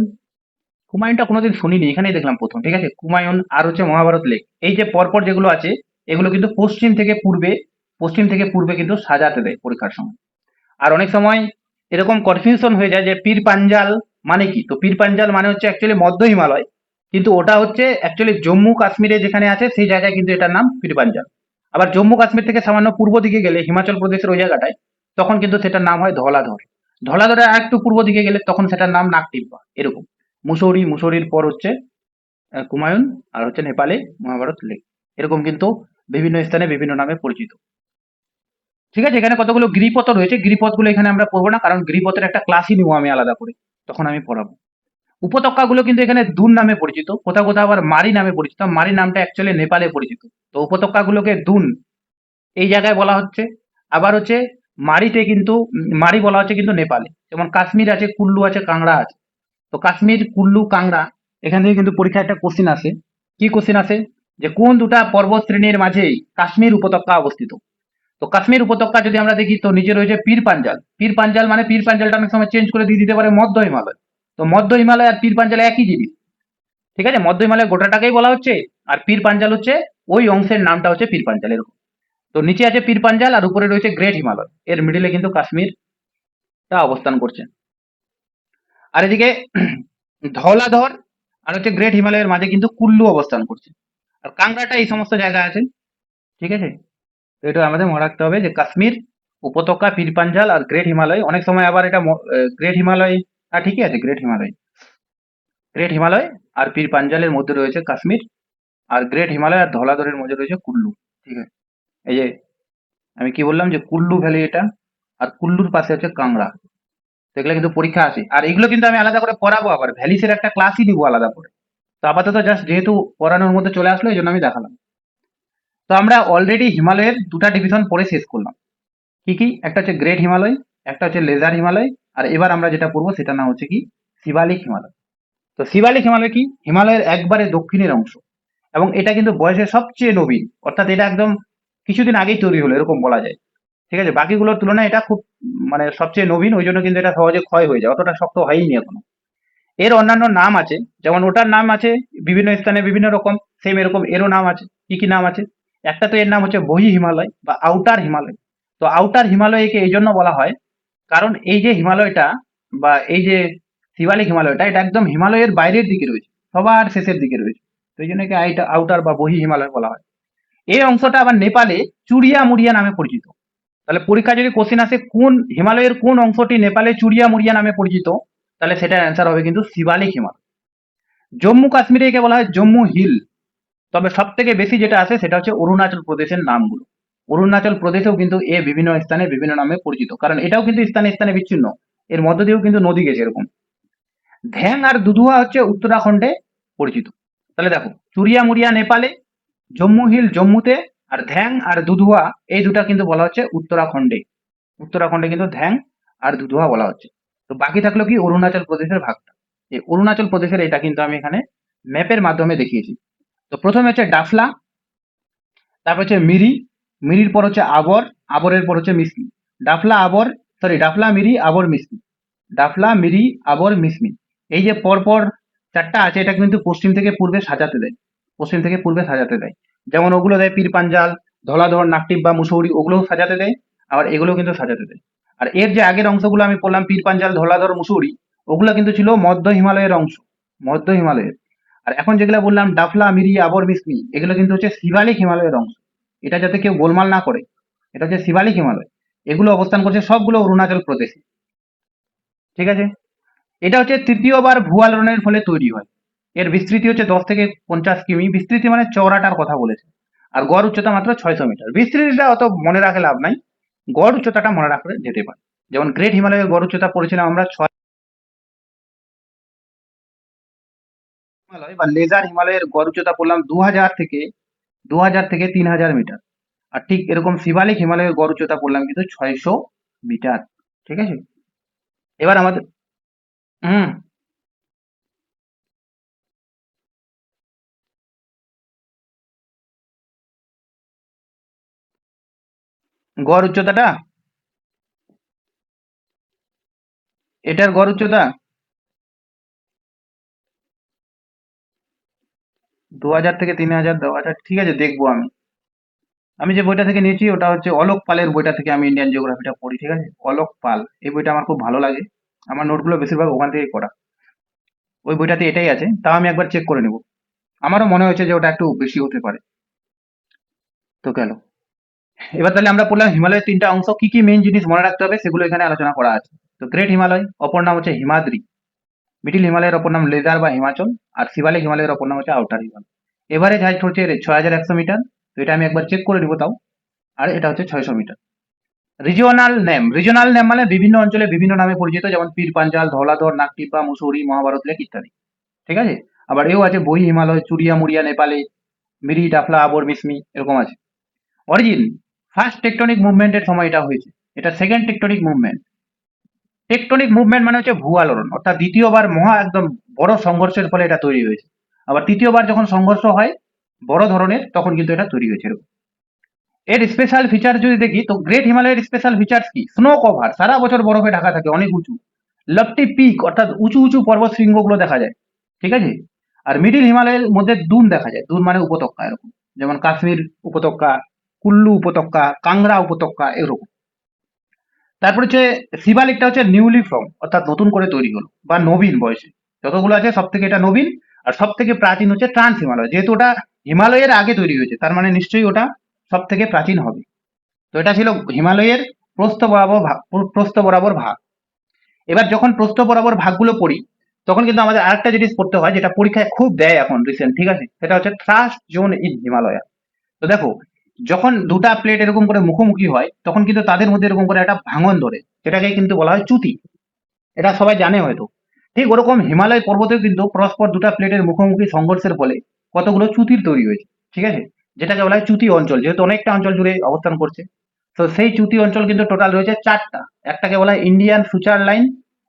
কুমায়ুনটা কোনোদিন শুনিনি, এখানেই দেখলাম প্রথম, ঠিক আছে। কুমায়ুন আর হচ্ছে মহাভারত লেক, এই যে পরপর যেগুলো আছে, এগুলো কিন্তু পশ্চিম থেকে পূর্বে কিন্তু সাজাতে দেয় পরীক্ষার সময়। আর অনেক সময় এরকম কনফিউশন হয়ে যায় যে পীর পাঞ্জাল মানে কি। তো পীর পাঞ্জাল মানে হচ্ছে অ্যাকচুয়ালি মধ্য হিমালয়, কিন্তু ওটা হচ্ছে অ্যাকচুয়ালি জম্মু কাশ্মীরে যেখানে আছে সেই জায়গায় কিন্তু এটার নাম পীর পাঞ্জাল। আবার জম্মু কাশ্মীর থেকে সামান্য পূর্ব দিকে গেলে হিমাচল প্রদেশের ওই জায়গাটায়, তখন কিন্তু সেটার নাম হয় ধলাধর। ধলাধরে আর একটু পূর্ব দিকে গেলে তখন সেটার নাম নাকটিব্বা, এরকম। মুসৌরির পর হচ্ছে কুমায়ুন, আর হচ্ছে নেপালে মহাভারত লেক, এরকম কিন্তু বিভিন্ন স্থানে বিভিন্ন নামে পরিচিত। ঠিক আছে, এখানে কতগুলো গিরিপথ রয়েছে, গিরিপথগুলো এখানে আমরা পড়বো না, কারণ গিরিপথের একটা ক্লাসই নিবো আমি আলাদা করে, তখন আমি পড়াবো। উপত্যকাগুলো কিন্তু এখানে দুন নামে পরিচিত, কোথাও কোথাও আবার মারি নামে পরিচিত, মারি নামটা অ্যাকচুয়ালি নেপালে পরিচিত। তো উপত্যকাগুলোকে দুন এই জায়গায় বলা হচ্ছে। আবার হচ্ছে মারিতে কিন্তু মারি বলা হচ্ছে কিন্তু নেপালে, যেমন কাশ্মীর আছে, কুল্লু আছে, কাংড়া আছে। তো কাশ্মীর, কুল্লু, কাংড়া, এখান থেকে কিন্তু পরীক্ষায় একটা কোশ্চিন আসে। কি কোশ্চিন আসে? যে কোন দুটা পর্বত শ্রেণীর মাঝেই কাশ্মীর উপত্যকা অবস্থিত? তো কাশ্মীর উপত্যকা যদি আমরা দেখি, তো নিচে রয়েছে পীর পাঞ্জাল। পীর পাঞ্জাল মানে পীর পাঞ্জালটা অনেক সময় চেঞ্জ করে দিয়ে দিতে পারে মধ্য হিমালয়। তো মধ্য হিমালয় আর পীর পাঞ্জাল একই জিনিস, ঠিক আছে। মধ্য হিমালয় গোটাটাকেই বলা হচ্ছে, আর পীর পাঞ্জাল হচ্ছে ওই অংশের নামটা হচ্ছে পীর পাঞ্জাল, এরকম। তো নিচে আছে পীর পাঞ্জাল আর উপরে রয়েছে গ্রেট হিমালয়, এর মিডিলে কিন্তু কাশ্মীরটা অবস্থান করছে। আর এদিকে ধওলাধর আর হচ্ছে গ্রেট হিমালয়ের মাঝে কিন্তু কুল্লু অবস্থান করছে। আর কাংড়াটা এই সমস্ত জায়গা আছে, ঠিক আছে। তো এটা আমাদের মনে রাখতে হবে যে কাশ্মীর উপত্যকা, পীর পাঞ্জাল আর গ্রেট হিমালয়। অনেক সময় আবার এটা গ্রেট হিমালয়, হ্যাঁ ঠিকই আছে, গ্রেট হিমালয় আর পীর পাঞ্জালের মধ্যে রয়েছে কাশ্মীর, আর গ্রেট হিমালয় আর ধওলাধরের মধ্যে রয়েছে কুল্লু, ঠিক আছে। এই যে আমি কি বললাম যে কুল্লু ভ্যালি এটা, আর কুল্লুর পাশে হচ্ছে কাংড়া। তো এগুলো কিন্তু পরীক্ষা আসে, আর এগুলো কিন্তু আমি আলাদা করে পড়াবো, আবার ভ্যালিসের একটা ক্লাসই দিব আলাদা করে। তো আপাতত জাস্ট যেহেতু পড়ানোর মধ্যে চলে আসলো, এই জন্য আমি দেখালাম। তো আমরা অলরেডি হিমালয়ের দুটা ডিভিশন পড়ে শেষ করলাম। কি কি? একটা হচ্ছে গ্রেট হিমালয়, একটা হচ্ছে লেজার হিমালয়, আর এবার আমরা যেটা পড়বো সেটার নাম হচ্ছে কি শিবালিক হিমালয়। তো শিবালিক হিমালয় কি? হিমালয়ের একবারে দক্ষিণের অংশ, এবং এটা কিন্তু বয়সে সবচেয়ে নবীন, অর্থাৎ এটা একদম কিছুদিন আগেই তৈরি হলো এরকম বলা যায়, ঠিক আছে। বাকিগুলোর তুলনায় এটা খুব মানে সবচেয়ে নবীন, ওই জন্য কিন্তু এটা সহজে ক্ষয় হয়ে যায়, অতটা শক্ত হয়নি এখনো। এর অন্যান্য নাম আছে, যেমন ওটার নাম আছে বিভিন্ন স্থানে বিভিন্ন রকম, সেম এরকম এরও নাম আছে। কি কি নাম আছে? একটা তো এর নাম হচ্ছে বহি হিমালয় বা আউটার হিমালয়। তো আউটার হিমালয়কে এই জন্য বলা হয়, কারণ এই যে হিমালয়টা বা এই যে শিবালিক হিমালয়টা, এটা একদম হিমালয়ের বাইরের দিকে রয়েছে, সবার শেষের দিকে রয়েছে, তো এই জন্য একে আউটার বা বহি হিমালয় বলা হয়। এই অংশটা আবার নেপালে চুরিয়া মুড়িয়া নামে পরিচিত। তাহলে পরীক্ষা যদি কোশ্চেন আসে কোন হিমালয়ের কোন অংশটি নেপালে চুরিয়া মুড়িয়া নামে পরিচিত, তাহলে সেটার অ্যান্সার হবে কিন্তু শিবালিক হিমালয়। জম্মু কাশ্মীরে একে বলা হয় জম্মু হিল। তবে সব থেকে বেশি যেটা আছে সেটা হচ্ছে অরুণাচল প্রদেশের নামগুলো। অরুণাচল প্রদেশেও কিন্তু এ বিভিন্ন স্থানে বিভিন্ন নামে পরিচিত, কারণ এটাও কিন্তু স্থানে স্থানে বিচ্ছিন্ন, এর মধ্য দিয়েও কিন্তু নদী গেছে এরকম। ধ্যাং আর দুধুয়া হচ্ছে উত্তরাখণ্ডে পরিচিত। তাহলে দেখো, চুরিয়া মুড়িয়া নেপালে, জম্মু হিল জম্মুতে, আর ধ্যাং আর দুধুয়া এই দুটা কিন্তু বলা হচ্ছে উত্তরাখণ্ডে। উত্তরাখণ্ডে কিন্তু ধ্যাং আর দুধুয়া বলা হচ্ছে। তো বাকি থাকলো কি অরুণাচল প্রদেশের ভাগটা। এই অরুণাচল প্রদেশের এটা কিন্তু আমি এখানে ম্যাপের মাধ্যমে দেখিয়েছি। তো প্রথমে হচ্ছে ডাফলা, তারপর হচ্ছে মিরি, মিরির পর হচ্ছে আবর, আবরের পর হচ্ছে মিসমি। ডাফলা আবর, সরি ডাফলা মিরি আবর মিসমি, ডাফলা মিরি আবর মিসমি। এই যে পরপর চারটা আছে, এটা কিন্তু পশ্চিম থেকে পূর্বে সাজাতে দেয়, পশ্চিম থেকে পূর্বে সাজাতে দেয়। যেমন ওগুলো দেয় পীর পাঞ্জাল, ধলাধর, নাকটিব্বা, মুসৌরি, ওগুলোও সাজাতে দেয়, আবার এগুলো কিন্তু সাজাতে দেয়। আর এর যে আগের অংশগুলো আমি বললাম পীর পাঞ্জাল, ধলাধর, মুসৌরি, ওগুলো কিন্তু ছিল মধ্য হিমালয়ের অংশ, মধ্য হিমালয়ের। আর এখন যেগুলো বললাম ডাফলা মিরি আবর মিসমি, এগুলো কিন্তু হচ্ছে শিবালিক হিমালয়ের অংশ। এটা যাতে কেউ গোলমাল না করে, এটা হচ্ছে শিবালিক হিমালয়। এগুলো অবস্থান করছে সবগুলো অরুণাচল প্রদেশে। ঠিক আছে, এটা হচ্ছে তৃতীয়বার ভূয়ালোড়নের ফলে তৈরি হয়। এর বিস্তৃতি হচ্ছে 10 থেকে 50 কিমি, বিস্তৃতি মানে চওড়াটার কথা বলেছে। আর গড় উচ্চতা মাত্র 600 মিটার। বিস্তৃতিটা অত মনে রাখে লাভ নাই, গড় উচ্চতাটা মনে রাখলে যেতে পারে। যেমন গ্রেট হিমালয়ের গড় উচ্চতা পড়েছিলাম আমরা 6 হিমালয় বা লেজার হিমালয়ের গড় উচ্চতা পড়লাম 2000 থেকে 3000 মিটার। আর ঠিক এরকম শিবালিক হিমালয়ের গড় উচ্চতা পড়লাম কিন্তু 600 মিটার। ঠিক আছে, এবার আমাদের হুম, গড় উচ্চতাটা, এটার গড় উচ্চতা 2000 থেকে 3000 দেওয়া আছে, ঠিক আছে দেখবো আমি। আমি যে বইটা থেকে নিয়েছি ওটা হচ্ছে অলোক পালের বইটা থেকে আমি ইন্ডিয়ান জিওগ্রাফিটা পড়ি, ঠিক আছে। অলোক পাল, এই বইটা আমার খুব ভালো লাগে, আমার নোটগুলো বেশিরভাগ ওখান থেকেই করা। ওই বইটাতে এটাই আছে, তাও আমি একবার চেক করে নেব। আমারও মনে হয়েছে যে ওটা একটু বেশি হতে পারে। তো গেল। এবার তাহলে আমরা পড়লাম হিমালয়ের তিনটা অংশ, কি কি মেইন জিনিস মনে রাখতে হবে সেগুলো এখানে আলোচনা করা আছে। তো গ্রেট হিমালয় অপর নাম হচ্ছে হিমাদ্রি, মিডিল হিমালয়ের অপর নাম লেজার বা হিমাচল, আর শিবালিক হিমালয়ের অপর নাম হচ্ছে আউটার হিমালয়। এভারেজ হাইট হচ্ছে 6100 মিটার, তো এটা আমি একবার চেক করে নিব তাও। আর এটা হচ্ছে 600 মিটার। রিজিওনাল নেম মানে বিভিন্ন অঞ্চলে বিভিন্ন নামে পরিচিত, যেমন পীর পাঞ্জাল, ধৌলাধর, নাকটিপা, মুসৌরি, মহাভারত লেক ইত্যাদি। ঠিক আছে, আবার এও আছে বহি হিমালয়, চুরিয়া মুড়িয়া নেপালে, মিরি ডাফলা আবর মিসমি, এরকম আছে। অরিজিন, ফার্স্ট টেকটনিক মুভমেন্টের সময় এটা হয়েছে, এটা second tectonic movement. Tectonic movement মানে হচ্ছে ভূয়ালোড়ন, অর্থাৎ দ্বিতীয়বার মহা একদম বড় সংঘর্ষের ফলে এটা তৈরি হয়েছে। আবার তৃতীয়বার যখন সংঘর্ষ হয় বড় ধরনের, তখন কিন্তু এটা তৈরি হয়েছে এরকম। এর স্পেশাল ফিচার যদি দেখি, তো গ্রেট হিমালয়ের স্পেশাল ফিচার্স কি? স্নো কভার, সারা বছর বরফে ঢাকা থাকে, অনেক উঁচু। লফটি পিক, অর্থাৎ উঁচু উঁচু পর্বত শৃঙ্গগুলো দেখা যায়। ঠিক আছে, আর মিডিল হিমালয়ের মধ্যে দুন দেখা যায়, দুন মানে উপত্যকা এরকম, যেমন কাশ্মীর উপত্যকা, কুল্লু উপত্যকা, কাংড়া উপত্যকা এরকম। তারপর হচ্ছে শিবালিকটা হচ্ছে নিউলি ফর্ম, অর্থাৎ নতুন করে তৈরি হলো বা নবীন বয়সে। যতগুলো আছে সব থেকে এটা নবীন। আর সব থেকে প্রাচীন হচ্ছে ট্রান্স হিমালয়, যেহেতু ওটা হিমালয়ের আগে তৈরি হয়েছে, তার মানে নিশ্চয়ই ওটা সব থেকে প্রাচীন হবে। তো এটা ছিল হিমালয়ের প্রস্থ বরাবর ভাগ। এবার যখন প্রস্থ বরাবর ভাগগুলো পড়ি, তখন কিন্তু আমাদের আরেকটা জিনিস পড়তে হয়, যেটা পরীক্ষায় খুব দেয় এখন রিসেন্ট, ঠিক আছে, সেটা হচ্ছে থ্রাস্ট জোন ইন হিমালয়। তো দেখো, যখন দুটা প্লেট এরকম করে মুখোমুখি হয়, তখন কিন্তু তাদের মধ্যে এরকম করে একটা ভাঙন ধরে, যেটাকে কিন্তু বলা হয় চ্যুতি। এটা সবাই জানে হয়তো। ঠিক ওরকম হিমালয় পর্বতেও কিন্তু পরস্পর দুটা প্লেটের মুখোমুখি সংঘর্ষের ফলে কতগুলো চ্যুতির তৈরি হয়েছে। ঠিক আছে, যেটাকে বলা হয় চ্যুতি অঞ্চল, যেহেতু অনেকটা অঞ্চল জুড়ে অবস্থান করছে। তো সেই চ্যুতি অঞ্চল কিন্তু টোটাল রয়েছে চারটা। একটাকে বলা হয় ইন্ডিয়ান সুচার লাইন,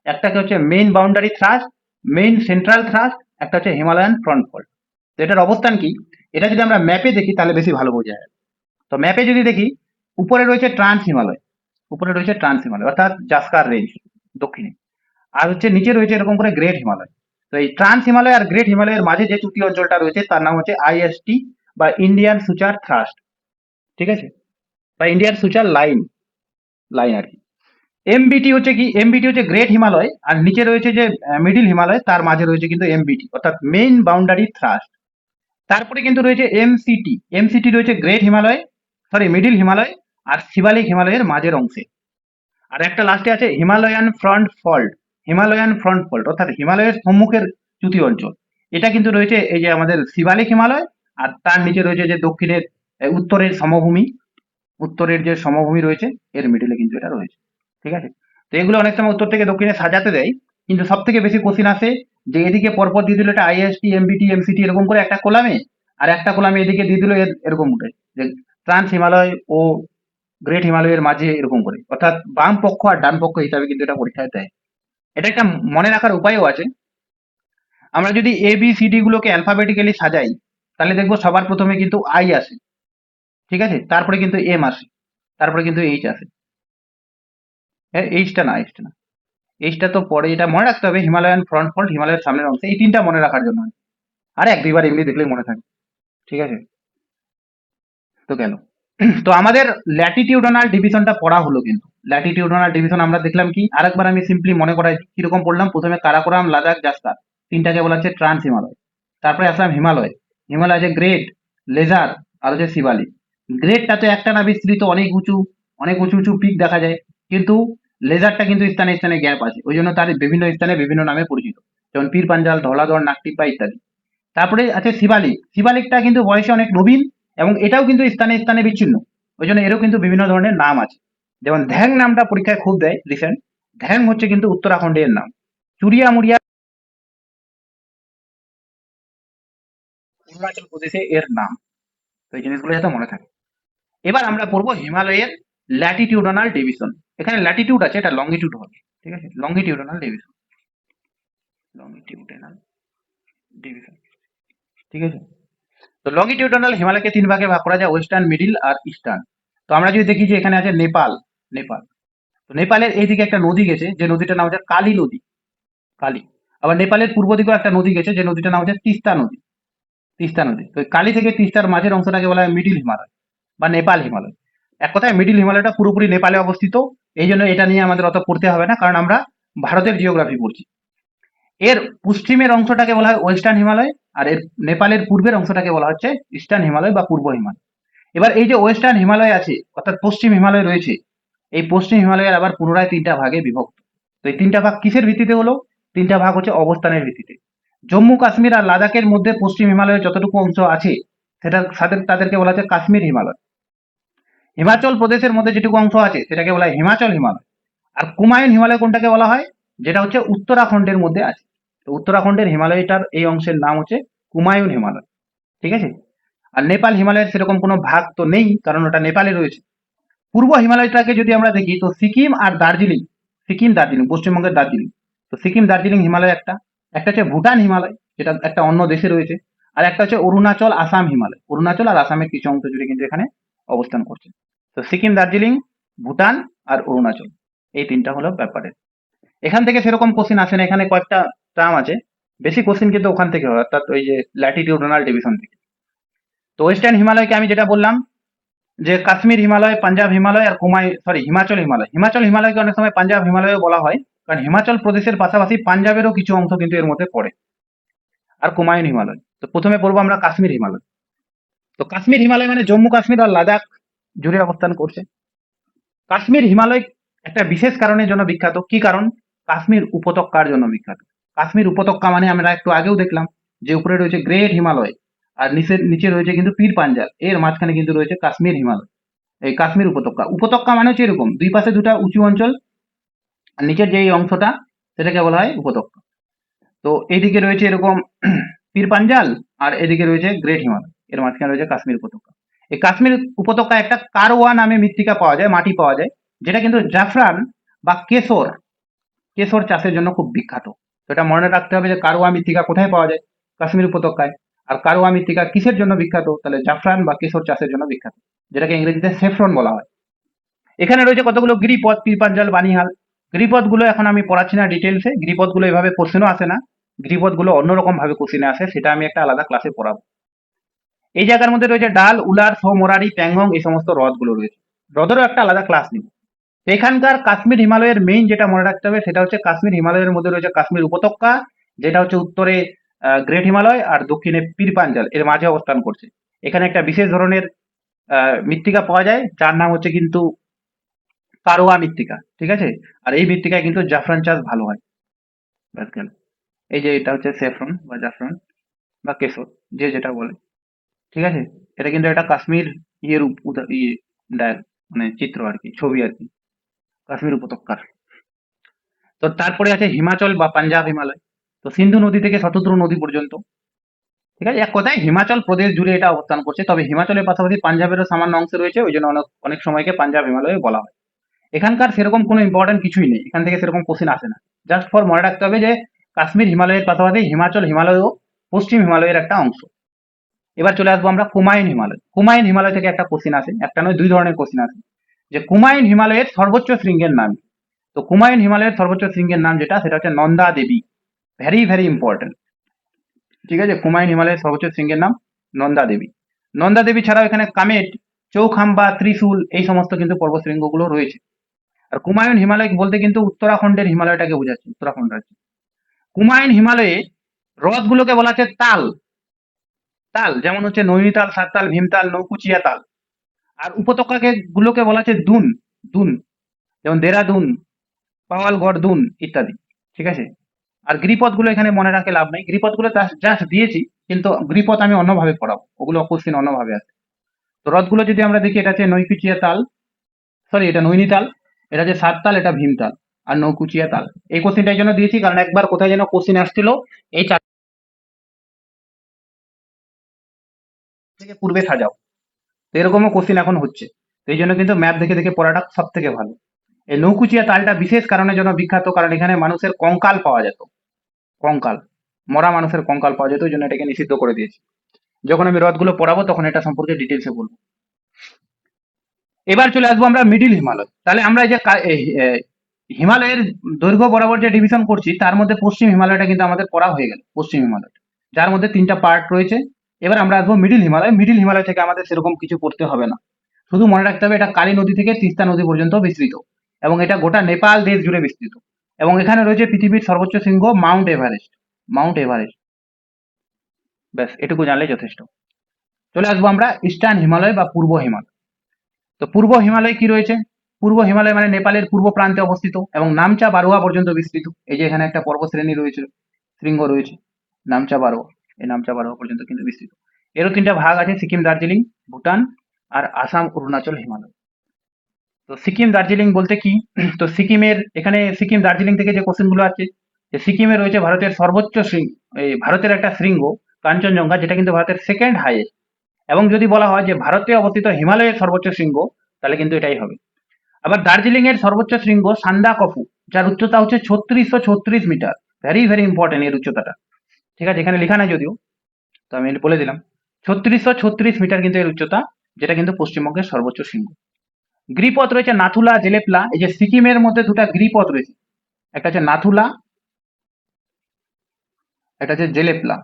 একটাকে হচ্ছে main boundary thrust, main central thrust, একটা হচ্ছে হিমালয়ান ফ্রন্ট ফল্ট। তো এটার অবস্থান কি, এটা যদি আমরা ম্যাপে দেখি তাহলে বেশি ভালো বোঝা যায়। তো ম্যাপে যদি দেখি, উপরে রয়েছে ট্রান্স হিমালয়, উপরে রয়েছে ট্রান্স হিমালয় অর্থাৎ জাসকার রেঞ্জ দক্ষিণে। আর হচ্ছে নিচে রয়েছে এরকম করে গ্রেট হিমালয়। তো এই ট্রান্স হিমালয় আর গ্রেট হিমালয়ের মাঝে যে চ্যুতি অঞ্চলটা রয়েছে তার নাম হচ্ছে আইএসটি বা ইন্ডিয়ান সুচার থ্রাস্ট। ঠিক আছে, বা ইন্ডিয়ান সুচার লাইন, লাইন আর কি। এমবিটি হচ্ছে কি, এমবিটি হচ্ছে গ্রেট হিমালয়, আর নিচে রয়েছে যে মিডিল হিমালয়, তার মাঝে রয়েছে কিন্তু এমবিটি অর্থাৎ মেইন বাউন্ডারি থ্রাস্ট। তারপরে কিন্তু রয়েছে এমসিটি। এমসিটি রয়েছে great Himalaya, sorry middle Himalaya আর শিবালিক হিমালয়ের মাঝের অংশে। আর একটা লাস্টে আছে Himalayan front fault. Himalayan front fault অর্থাৎ হিমালয়ের সম্মুখের চ্যুতি অঞ্চল। এটা কিন্তু রয়েছে এই যে আমাদের শিবালিক হিমালয়, আর তার নিচে রয়েছে যে দক্ষিণের উত্তরের সমভূমি, উত্তরের যে সমভূমি রয়েছে এর মিডিলে কিন্তু এটা রয়েছে। ঠিক আছে, তো এগুলো অনেক সময় উত্তর থেকে দক্ষিণে সাজাতে দেয়, কিন্তু সব থেকে বেশি কোশ্চিন আসে যে এদিকে পরপর দিয়ে দিল এটা আইএসটি এমবিটি এমসিটি এরকম করে একটা কলামে, আর একটা কলামে এদিকে দিয়ে দিল এরকম উঠে যে ট্রান্স হিমালয় ও গ্রেট হিমালয়ের মাঝে এরকম করে, অর্থাৎ বাম পক্ষ আর ডান পক্ষ হিসাবে কিন্তু এটা পরীক্ষায় দেয়। এটা একটা মনে রাখার উপায়ও আছে। আমরা যদি এ বি সি ডি গুলোকে অ্যালফাবেটিক্যালি সাজাই, তাহলে দেখবো সবার প্রথমে কিন্তু আই আসে, ঠিক আছে, তারপরে কিন্তু এম আসে, তারপরে কিন্তু এইচ আসে। হ্যাঁ, এইচটা না, এইচটা তো পরে, এটা মনে রাখতে হবে হিমালয়ান ফ্রন্ট ফল্ট হিমালয়ের সামনের অংশে, এই তিনটা মনে রাখার জন্য। আর এক দুইবার এমনি দেখলেই মনে থাকে। ঠিক আছে, তো গেল। তো আমাদের ল্যাটিটিউডনাল ডিভিশনটা পড়া হলো কিন্তু। ল্যাটিটিউডনাল ডিভিশন আমরা দেখলাম কি, আরেকবার আমি সিম্পলি মনে করাই কিরকম পড়লাম। প্রথমে কারাকোরাম, লাদাখ, জাস্কার, তিনটাকে বলা হচ্ছে ট্রান্স হিমালয়। তারপরে আসলাম হিমালয়। হিমালয় আছে গ্রেট, লেজার আর হচ্ছে শিবালিক। গ্রেটটাতে একটা না বিস্তৃত অনেক উঁচু, অনেক উঁচু উঁচু পিক দেখা যায়, কিন্তু লেজারটা কিন্তু স্থানে স্থানে গ্যাপ আছে, ওই জন্য তার বিভিন্ন স্থানে বিভিন্ন নামে পরিচিত, যেমন পীর পাঞ্জাল, ধলাধর, নাকটিপ্পা ইত্যাদি। তারপরে আছে শিবালিক। শিবালিকটা কিন্তু বয়সে অনেক নবীন এবং এটাও কিন্তু স্থানে স্থানে বিচ্ছিন্ন, ওই জন্য এরও কিন্তু বিভিন্ন ধরনের নাম আছে। যেমন ধ্যাং নামটা পরীক্ষায় খুব দেয় রিসেন্ট, ধ্যাং হচ্ছে কিন্তু উত্তরাখণ্ডের নাম। চুরিয়া মুড়িয়া অরুণাচল প্রদেশে এর নাম। তো এই জিনিসগুলো যাতে মনে থাকে। এবার আমরা পড়বো হিমালয়ের ল্যাটিটিউডনাল ডিভিশন। এখানে ল্যাটিটিউড আছে, এটা লঙ্গিটিউড হবে। ঠিক আছে, লঙ্গিটিউডনাল ডিভিশন, লঙ্গিটিউডনাল ডিভিশন। ঠিক আছে, তো লঙ্গিটিউডনাল হিমালয়কে তিন ভাগে ভাগ করা যায়, ওয়েস্টার্ন, মিডিল আর ইস্টার্ন। তো আমরা যদি দেখি যে এখানে আছে নেপাল, নেপাল। তো নেপালের এইদিকে একটা নদী গেছে, যে নদীটার নাম হচ্ছে কালী নদী, কালী। আবার নেপালের পূর্ব দিকেও একটা নদী গেছে, যে নদীটার নাম হচ্ছে তিস্তা নদী, তিস্তা নদী। তো এই কালী থেকে তিস্তার মাঝের অংশটাকে বলা হয় মিডিল হিমালয় বা নেপাল হিমালয়। এক কথায় মিডিল হিমালয়টা পুরোপুরি নেপালে অবস্থিত, এই জন্য এটা নিয়ে আমাদের অত পড়তে হবে না, কারণ আমরা ভারতের জিওগ্রাফি পড়ছি। এর পশ্চিমের অংশটাকে বলা হয় ওয়েস্টার্ন হিমালয়, আর এর নেপালের পূর্বের অংশটাকে বলা হচ্ছে ইস্টার্ন হিমালয় বা পূর্ব হিমালয়। এবার এই যে ওয়েস্টার্ন হিমালয় আছে অর্থাৎ পশ্চিম হিমালয় রয়েছে, এই পশ্চিম হিমালয়ের আবার পুনরায় তিনটা ভাগে বিভক্ত। তো এই তিনটা ভাগ কিসের ভিত্তিতে হলো? তিনটা ভাগ হচ্ছে অবস্থানের ভিত্তিতে। জম্মু কাশ্মীর আর লাদাখের মধ্যে পশ্চিম হিমালয়ের যতটুকু অংশ আছে সেটা তাদেরকে বলা হচ্ছে কাশ্মীর হিমালয়। হিমাচল প্রদেশের মধ্যে যেটুকু অংশ আছে সেটাকে বলা হয় হিমাচল হিমালয়। আর কুমায়ুন হিমালয় কোনটাকে বলা হয়? যেটা হচ্ছে উত্তরাখণ্ডের মধ্যে আছে। তো উত্তরাখণ্ডের হিমালয়টার এই অংশের নাম হচ্ছে কুমায়ুন হিমালয়। ঠিক আছে, আর নেপাল হিমালয়ের সেরকম কোনো ভাগ তো নেই, কারণ ওটা নেপালে রয়েছে। পূর্ব হিমালয়টাকে যদি আমরা দেখি, তো সিকিম আর দার্জিলিং, সিকিম দার্জিলিং পশ্চিমবঙ্গের দার্জিলিং। তো সিকিম দার্জিলিং হিমালয় একটা, একটা হচ্ছে ভুটান হিমালয় যেটা একটা অন্য দেশে রয়েছে, আর একটা হচ্ছে অরুণাচল আসাম হিমালয়। অরুণাচল আর আসামের কিছু অংশ জুড়ে কিন্তু এখানে অবস্থান করছে। তো সিকিম, দার্জিলিং, ভুটান আর অরুণাচল, এই তিনটা হলো ব্যাপারে। এখান থেকে সেরকম কোশ্চিন আসে না, এখানে কয়েকটা টার্ম আছে, বেশি কোশ্চিন কিন্তু ওখান থেকে হয়, অর্থাৎ ওই যে ল্যাটিটিউডনাল ডিভিশন থেকে। তো ওয়েস্টার্ন হিমালয়কে আমি যেটা বললাম যে কাশ্মীর হিমালয়, পাঞ্জাব হিমালয় আর হিমাচল হিমালয়। হিমাচল হিমালয়কে অনেক সময় পাঞ্জাব হিমালয়ও বলা হয়, কারণ হিমাচল প্রদেশের পাশাপাশি পাঞ্জাবেরও কিছু অংশ কিন্তু এর মধ্যে পড়ে। আর কুমায়ুন হিমালয়। তো প্রথমে পড়বো আমরা কাশ্মীর হিমালয়। তো কাশ্মীর হিমালয় মানে জম্মু কাশ্মীর আর লাদাখ জুড়ে অবস্থান করছে। কাশ্মীর হিমালয় একটা বিশেষ কারণের জন্য বিখ্যাত। কি কারণ? কাশ্মীর উপত্যকার জন্য বিখ্যাত। কাশ্মীর উপত্যকা মানে আমরা একটু আগেও দেখলাম যে উপরে রয়েছে গ্রেট হিমালয়, আর নিচে নিচে রয়েছে কিন্তু পীর পাঞ্জাল, এর মাঝখানে কিন্তু রয়েছে কাশ্মীর হিমালয়, এই কাশ্মীর উপত্যকা। উপত্যকা মানে হচ্ছে এরকম দুই পাশে দুটা উঁচু অঞ্চল, আর নিচের যে এই অংশটা সেটাকে বলা হয় উপত্যকা। তো এইদিকে রয়েছে এরকম পীর পাঞ্জাল, আর এদিকে রয়েছে গ্রেট হিমালয়, এর মাঝখানে রয়েছে কাশ্মীর উপত্যকা। এই কাশ্মীর উপত্যকায় একটা কারওয়া নামে মৃত্তিকা পাওয়া যায়, মাটি পাওয়া যায়, যেটা কিন্তু জাফরান বা কেশর, কেশর চাষের জন্য খুব বিখ্যাত। তো এটা মনে রাখতে হবে যে কারওয়া মৃত্তিকা কোথায় পাওয়া যায়? কাশ্মীর উপত্যকায়। আর কারওয়া মৃত্তিকা কিসের জন্য বিখ্যাত? তাহলে জাফরান বা কেশর চাষের জন্য বিখ্যাত, যেটাকে ইংরেজিতে সেফরন বলা হয়। এখানে রয়েছে কতগুলো গিরিপথ, পীর পাঞ্জাল, বানিহাল। গিরিপথ গুলো এখন আমি পড়াচ্ছি না ডিটেলসে, গিরিপথ গুলো এভাবে কোশ্চেনও আসে না, গিরিপথ গুলো অন্যরকম ভাবে কোশ্চেনে আসে, সেটা আমি একটা আলাদা ক্লাসে পড়াবো। এই জায়গার মধ্যে রয়েছে ডাল, উলার, সো, মোরারি, প্যাংগং, এই সমস্ত হ্রদগুলো রয়েছে। হ্রদেরও একটা আলাদা ক্লাস নিব। তো এখানকার কাশ্মীর হিমালয়ের মেইন যেটা মনে রাখতে হবে সেটা হচ্ছে কাশ্মীর হিমালয়ের মধ্যে রয়েছে কাশ্মীর উপত্যকা, যেটা হচ্ছে উত্তরে গ্রেট হিমালয় আর দক্ষিণে পীর পাঞ্জাল এর মাঝে অবস্থান করছে। এখানে একটা বিশেষ ধরনের মৃত্তিকা পাওয়া যায় যার নাম হচ্ছে কিন্তু কারোয়া মৃত্তিকা, ঠিক আছে? আর এই মৃত্তিকায় কিন্তু জাফরান চাষ ভালো হয়। ব্যাস গেল। এই যে এটা হচ্ছে স্যাফরন বা জাফরান বা কেশর, যে যেটা বলে, ঠিক আছে? এটা কিন্তু একটা কাশ্মীর ইয়ের ইয়ে মানে চিত্র আর কি, ছবি আর কি, কাশ্মীর উপত্যকার। তো তারপরে আছে হিমাচল বা পাঞ্জাব হিমালয়। তো সিন্ধু নদী থেকে শতদ্রু নদী পর্যন্ত, ঠিক আছে? এক কথায় হিমাচল প্রদেশ জুড়ে এটা অবস্থান করছে। তবে হিমাচলের পাশাপাশি পাঞ্জাবেরও সামান্য অংশ রয়েছে, ওই জন্য অনেক অনেক সময়কে পাঞ্জাব হিমালয় বলা হয়। এখানকার সেরকম কোনো ইম্পর্টেন্ট কিছুই নেই, এখান থেকে সেরকম কোশ্চেন আসে না। জাস্ট ফর মনে রাখতে হবে যে কাশ্মীর হিমালয়ের পাশাপাশি হিমাচল হিমালয়ও পশ্চিম হিমালয়ের একটা অংশ। এবার চলে আসবো আমরা কুমায়ুন হিমালয়। কুমায়ুন হিমালয় থেকে একটা কোশ্চেন আসে, একটা নয় দুই ধরনের কোশ্চেন আসে, যে কুমায়ুন হিমালয়ের সর্বোচ্চ শৃঙ্গের নাম কি? তো কুমায়ুন হিমালয়ের সর্বোচ্চ শৃঙ্গের নাম যেটা, সেটা হচ্ছে নন্দা দেবী। ভেরি ভেরি ইম্পর্টেন্ট, ঠিক আছে? কুমায়ুন হিমালয়ের সর্বোচ্চ শৃঙ্গের নাম নন্দা দেবী। নন্দা দেবী ছাড়াও এখানে কামেট, চৌখাম্বা, ত্রিশূল এই সমস্ত কিন্তু পর্বতশৃঙ্গগুলো রয়েছে। আর কুমায়ুন হিমালয় বলতে কিন্তু উত্তরাখণ্ডের হিমালয়টাকে বোঝাচ্ছে, উত্তরাখণ্ড রাজ্য। কুমায়ুন হিমালয়ে হ্রদগুলোকে বলা হচ্ছে তাল। তাল যেমন হচ্ছে নৈনিতাল, সাততাল, ভীমতাল, নৌকুচিয়া তাল। আর উপত্যকাকে গুলোকে বলা হচ্ছে দুন। দুন যেমন দেরাদুন, পাওয়ালগড় দুন ইত্যাদি, ঠিক আছে? আর গিরিপথগুলো এখানে মনে রাখে লাভ নাই, গিরিপথগুলো জাস্ট দিয়েছি, কিন্তু গিরিপথ আমি অন্যভাবে পড়াবো, ওগুলো কোশ্চেন অন্যভাবে আছে। তো হ্রদগুলো যদি আমরা দেখি, এটা হচ্ছে নৈকুচিয়া তাল, সরি এটা নৈনিতাল, এটা হচ্ছে সাততাল, এটা ভীমতাল, আর নৌকুচিয়া তাল। এই কোশ্চেনটা এই জন্য দিয়েছি কারণ একবার কোথায় যেন কোশ্চেন আসছিল এই চার থেকে পূর্বে সাজাও, তো এরকমও কোশ্চেন এখন হচ্ছে। তো এই জন্য কিন্তু ম্যাপ দেখে দেখে পড়াটা সব থেকে ভালো। এই নৌকুচিয়া তালটা বিশেষ কারণের জন্য বিখ্যাত, কারণ এখানে মানুষের কঙ্কাল পাওয়া যেত। কঙ্কাল, মরা মানুষের কঙ্কাল পাওয়া যেত, ওই জন্য এটাকে নিষিদ্ধ করে দিয়েছি। যখন আমি হ্রদগুলো পড়াবো তখন এটা সম্পর্কে ডিটেলসে বলবো। এবার চলে আসবো আমরা মিডিল হিমালয়। তাহলে আমরা এই যে হিমালয়ের দৈর্ঘ্য বরাবর যে ডিভিশন করছি, তার মধ্যে পশ্চিম হিমালয়টা কিন্তু আমাদের পড়া হয়ে গেল, পশ্চিম হিমালয়, যার মধ্যে তিনটা পার্ট রয়েছে। এবার আমরা আসবো মিডিল হিমালয়। মিডিল হিমালয় থেকে আমাদের সেরকম কিছু পড়তে হবে না, শুধু মনে রাখতে হবে এটা কালী নদী থেকে তিস্তা নদী পর্যন্ত বিস্তৃত, এবং এটা গোটা নেপাল দেশ জুড়ে বিস্তৃত, এবং এখানে রয়েছে পৃথিবীর সর্বোচ্চ শৃঙ্গ মাউন্ট এভারেস্ট। মাউন্ট এভারেস্ট, ব্যাস এটুকু জানলে যথেষ্ট। চলে আসবো আমরা ইস্টার্ন হিমালয় বা পূর্ব হিমালয়। তো পূর্ব হিমালয় কি রয়েছে? পূর্ব হিমালয় মানে নেপালের পূর্ব প্রান্তে অবস্থিত এবং নামচা বারোয়া পর্যন্ত বিস্তৃত। এই যে এখানে একটা পর্বতশ্রেণী রয়েছে, শৃঙ্গ রয়েছে, নামচা বারোয়া, এই নামচা বারোয়া পর্যন্ত কিন্তু বিস্তৃত। এরও তিনটা ভাগ আছে, সিকিম, দার্জিলিং, ভুটান আর আসাম, অরুণাচল, হিমালয়। তো সিকিম দার্জিলিং বলতে কি, তো সিকিমের এখানে সিকিম দার্জিলিং থেকে যে কোশ্চেন গুলো আছে, যে সিকিমে রয়েছে ভারতের সর্বোচ্চ শৃঙ্গ, এই ভারতের একটা শৃঙ্গ কাঞ্চনজঙ্ঘা, যেটা কিন্তু ভারতের সেকেন্ড হাইয়েস্ট। এবং যদি বলা হয় যে ভারতে অবস্থিত হিমালয়ের সর্বোচ্চ শৃঙ্গ, তাহলে কিন্তু এটাই হবে। আবার দার্জিলিং এর সর্বোচ্চ শৃঙ্গ সান্দাকফু, যার উচ্চতা হচ্ছে 3636 মিটার। ভেরি ভেরি ইম্পর্টেন্ট এর উচ্চতাটা, ঠিক আছে? এখানে লেখা নাই যদিও, তো আমি বলে দিলাম 3636 মিটার কিন্তু এর উচ্চতা, যেটা কিন্তু পশ্চিমবঙ্গের সর্বোচ্চ শৃঙ্গ। গিরিপথ রয়েছে নাথুলা, জেলেপলা। এই যে সিকিমের মধ্যে দুটা গিরিপথ রয়েছে, একটা হচ্ছে নাথুলা, একটা হচ্ছে জেলেপলা,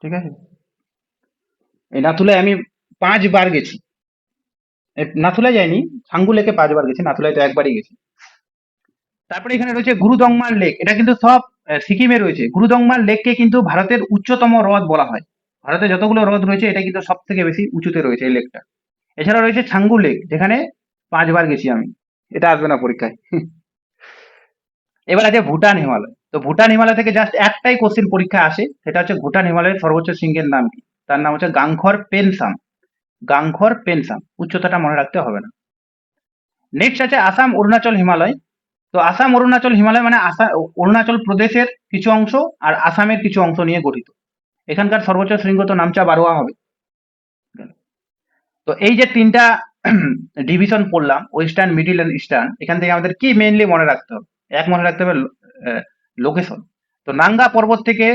ঠিক আছে? এই নাথুলায় আমি 5 বার গেছি। নাথুলায় যাইনি, ছাঙ্গু লেকে 5 বার গেছি, নাথুলায় তো একবারই গেছি। তারপরে এখানে রয়েছে গুরুদংমার লেক, এটা কিন্তু সব সিকিমে রয়েছে। গুরুদংমার লেককে কিন্তু ভারতের উচ্চতম হ্রদ বলা হয়। ভারতে যতগুলো হ্রদ রয়েছে এটা কিন্তু সব থেকে বেশি উঁচুতে রয়েছে এই লেকটা। এছাড়া রয়েছে ছাঙ্গু লেক, যেখানে 5 বার গেছি আমি, এটা আসবে না পরীক্ষায়। এবার আছে ভুটান হিমালয়। তো ভুটান হিমালয় থেকে জাস্ট একটাই কোশ্চেন পরীক্ষা আসে, সেটা হচ্ছে ভুটান হিমালয়ের সর্বোচ্চ শৃঙ্গের নাম কি? তার নাম হচ্ছে গাংখর পেনসাম। গাংখর পেনসাম, উচ্চতাটা মনে রাখতে হবে না। নেক্সট আছে আসাম অরুণাচল হিমালয়। তো আসাম অরুণাচল হিমালয় মানে অরুণাচল প্রদেশের কিছু অংশ আর আসামের কিছু অংশ নিয়ে গঠিত। এখানকার সর্বোচ্চ শৃঙ্গ তো নামচা বারোয়া হবে। তো এই যে তিনটা ডিভিশন পড়লাম, ওয়েস্টার্ন, মিডিল এন্ড ইস্টার্ন, এখান থেকে আমাদের কি মেইনলি মনে রাখতে হবে? এক, মনে রাখতে হবে লোকেশন। তো নাঙ্গা পর্বত থেকে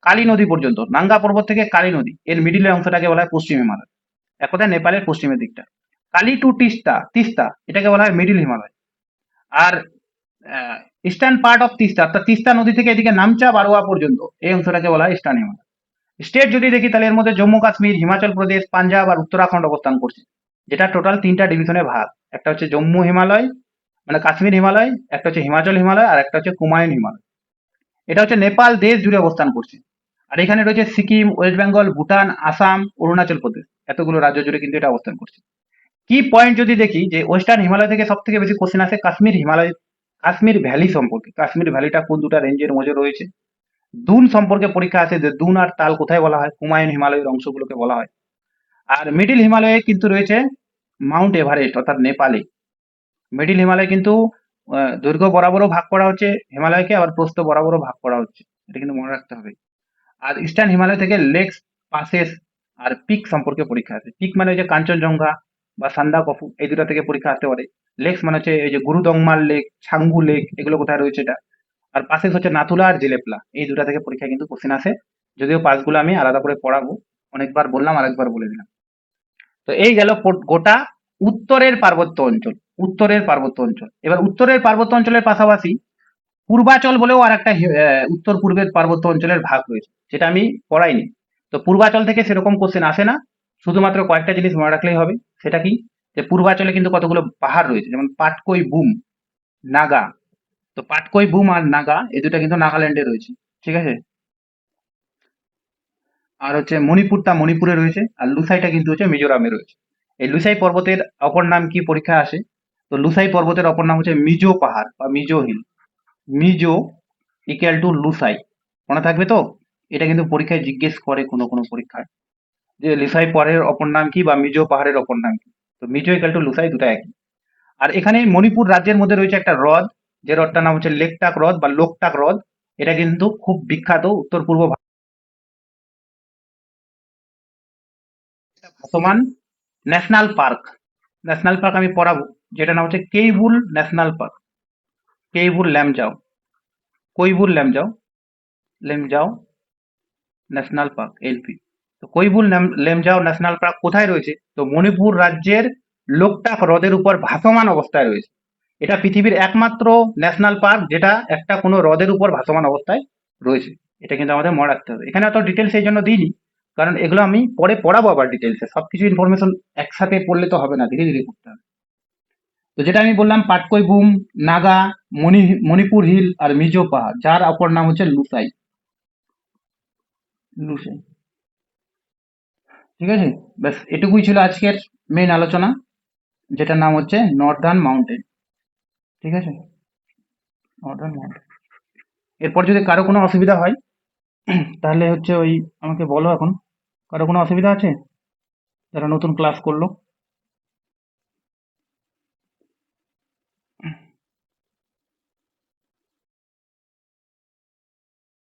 কালী নদী পর্যন্ত, নাঙ্গা পর্বত থেকে কালী নদী এর মিডিলের অংশটাকে বলা হয় পশ্চিম হিমালয়, এক কথায় নেপালের পশ্চিমের দিকটা। কালী টু তিস্তা, তিস্তা এটাকে বলা হয় মিডিল হিমালয়। আর ইস্টার্ন পার্ট অফ তিস্তা, অর্থাৎ তিস্তা নদী থেকে এদিকে নামচা বারোয়া পর্যন্ত এই অংশটাকে বলা হয় ইস্টার্ন হিমালয়। স্টেট যদি দেখি তাহলে এর মধ্যে জম্মু কাশ্মীর, হিমাচল প্রদেশ, পাঞ্জাব আর উত্তরাখণ্ড অবস্থান করছে, যেটা টোটাল তিনটা ডিভিশনে ভাগ। একটা হচ্ছে জম্মু হিমালয় মানে কাশ্মীর হিমালয়, একটা হচ্ছে হিমাচল হিমালয়, আর একটা হচ্ছে কুমায়ুন হিমালয়। এটা হচ্ছে নেপাল দেশ জুড়ে অবস্থান করছে। আর এখানে রয়েছে সিকিম, ওয়েস্ট বেঙ্গল, ভুটান, আসাম, অরুণাচল প্রদেশ, এতগুলো রাজ্য জুড়ে কিন্তু এটা অবস্থান করছে। কি পয়েন্ট যদি দেখি, যে ওয়েস্টার্ন হিমালয় থেকে সব থেকে বেশি কোশ্চেন আসে কাশ্মীর হিমালয়, কাশ্মীর ভ্যালি সম্পর্কে। কাশ্মীর ভ্যালিটা কোন দুটা রেঞ্জের মধ্যে রয়েছে। দুন সম্পর্কে পরীক্ষা আছে, যে দুন আর তাল কোথায় বলা হয়, হুমায়ুন হিমালয়ের অংশগুলোকে বলা হয়। আর মিডিল হিমালয়ে কিন্তু রয়েছে মাউন্ট এভারেস্ট অর্থাৎ নেপালে। মিডিল হিমালয় কিন্তু দৈর্ঘ্য বরাবরও ভাগ করা হচ্ছে হিমালয়কে, আবার প্রস্থ বরাবরও ভাগ করা হচ্ছে, এটা কিন্তু মনে রাখতে হবে। আর ইস্টার্ন হিমালয় থেকে লেকস, পাসেস আর পিক সম্পর্কে পরীক্ষা আছে। পিক মানে হচ্ছে কাঞ্চনজঙ্ঘা বা সান্দাকফু, এই দুটো থেকে পরীক্ষা আসতে পারে। লেকস মানে হচ্ছে এই যে গুরুদংমাল লেক, ছাঙ্গু লেক, এগুলো কোথায় রয়েছে এটা। আর পাসেস হচ্ছে নাথুলা আর জেলেপলা, এই দুটা থেকে পরীক্ষা কিন্তু কোশ্চেন আসে। যদিও পাসগুলো আমি আলাদা করে পড়াবো, অনেকবার বললাম আরেকবার বলে দিলাম। তো এই গেল গোটা উত্তরের পার্বত্য অঞ্চল। উত্তরের পার্বত্য অঞ্চল, এবার উত্তরের পার্বত্য অঞ্চলের পাশাপাশি পূর্বাচল বলেও আর একটা উত্তর পূর্বের পার্বত্য অঞ্চলের ভাগ রয়েছে, যেটা আমি পড়াইনি। তো পূর্বাচল থেকে সেরকম কোশ্চেন আসে না, শুধুমাত্র কয়েকটা জিনিস মনে রাখলেই হবে। সেটা কি, যে পূর্বাচলে কিন্তু কতগুলো পাহাড় রয়েছে, যেমন পাটকই বুম, নাগা। তো পাটকই বুম আর নাগা এই দুটা কিন্তু নাগাল্যান্ডে রয়েছে, ঠিক আছে। আর হচ্ছে মণিপুর, তা মণিপুরে রয়েছে। আর লুসাইটা কিন্তু হচ্ছে মিজোরামে রয়েছে। এই লুসাই পর্বতের অপর নাম কি পরীক্ষা আসে, তো লুসাই পর্বতের অপর নাম হচ্ছে মিজো পাহাড় বা Mizo hill. Mizo equal to Lushai, মনে থাকবে তো। এটা কিন্তু পরীক্ষায় জিজ্ঞেস করে কোনো কোনো পরীক্ষায়, যে লুসাই পাহাড়ের অপর নাম কি বা মিজো পাহাড়ের অপর নাম কি। তো মিজো ইকুয়াল টু লুসাই, দুটো একই। আর এখানে মণিপুর রাজ্যের মধ্যে রয়েছে একটা হ্রদ, যে হ্রদটার নাম হচ্ছে লেকটাক হ্রদ বা লোকটাক হ্রদ। এটা কিন্তু খুব বিখ্যাত উত্তর পূর্ব ভাসমান ন্যাশনাল পার্ক। ন্যাশনাল পার্ক আমি পড়াবো, যেটা নাম হচ্ছে Keibul national park. Keibul Lamjao, Keibul Lamjao, Lamjao national park LP. তো কৈবুল লেমজাও ন্যাশনাল পার্ক কোথায় রয়েছে, তো মণিপুর রাজ্যের লোকটাক হ্রদের উপর ভাসমান অবস্থায় রয়েছে। এটা পৃথিবীর একমাত্র ন্যাশনাল পার্ক যেটা একটা কোনো হ্রদের উপর ভাসমান অবস্থায় রয়েছে। এটা কিন্তু আমাদের মনে রাখতে হবে। এখানে অত ডিটেলস এই জন্য দিইনি, কারণ এগুলো আমি পরে পড়াবো আবার ডিটেলসে। সবকিছু ইনফরমেশন একসাথে পড়লে তো হবে না, ধীরে ধীরে পড়তে হবে। তো যেটা আমি বললাম, পাটকই বুম, নাগা, মণিপুর হিল আর মিজো পাহাড়, যার অপর নাম হচ্ছে লুসাই। লুসাই, ঠিক আছে। ব্যাস এটুকুই ছিল আজকের মেইন আলোচনা, যেটার নাম হচ্ছে নর্দার্ন মাউন্টেন, ঠিক আছে। নর্দার্ন মাউন্টেন, এরপর যদি কারো কোনো অসুবিধা হয় তাহলে হচ্ছে ওই আমাকে বলো এখন। কারো কোনো অসুবিধা আছে যারা নতুন ক্লাস করলো?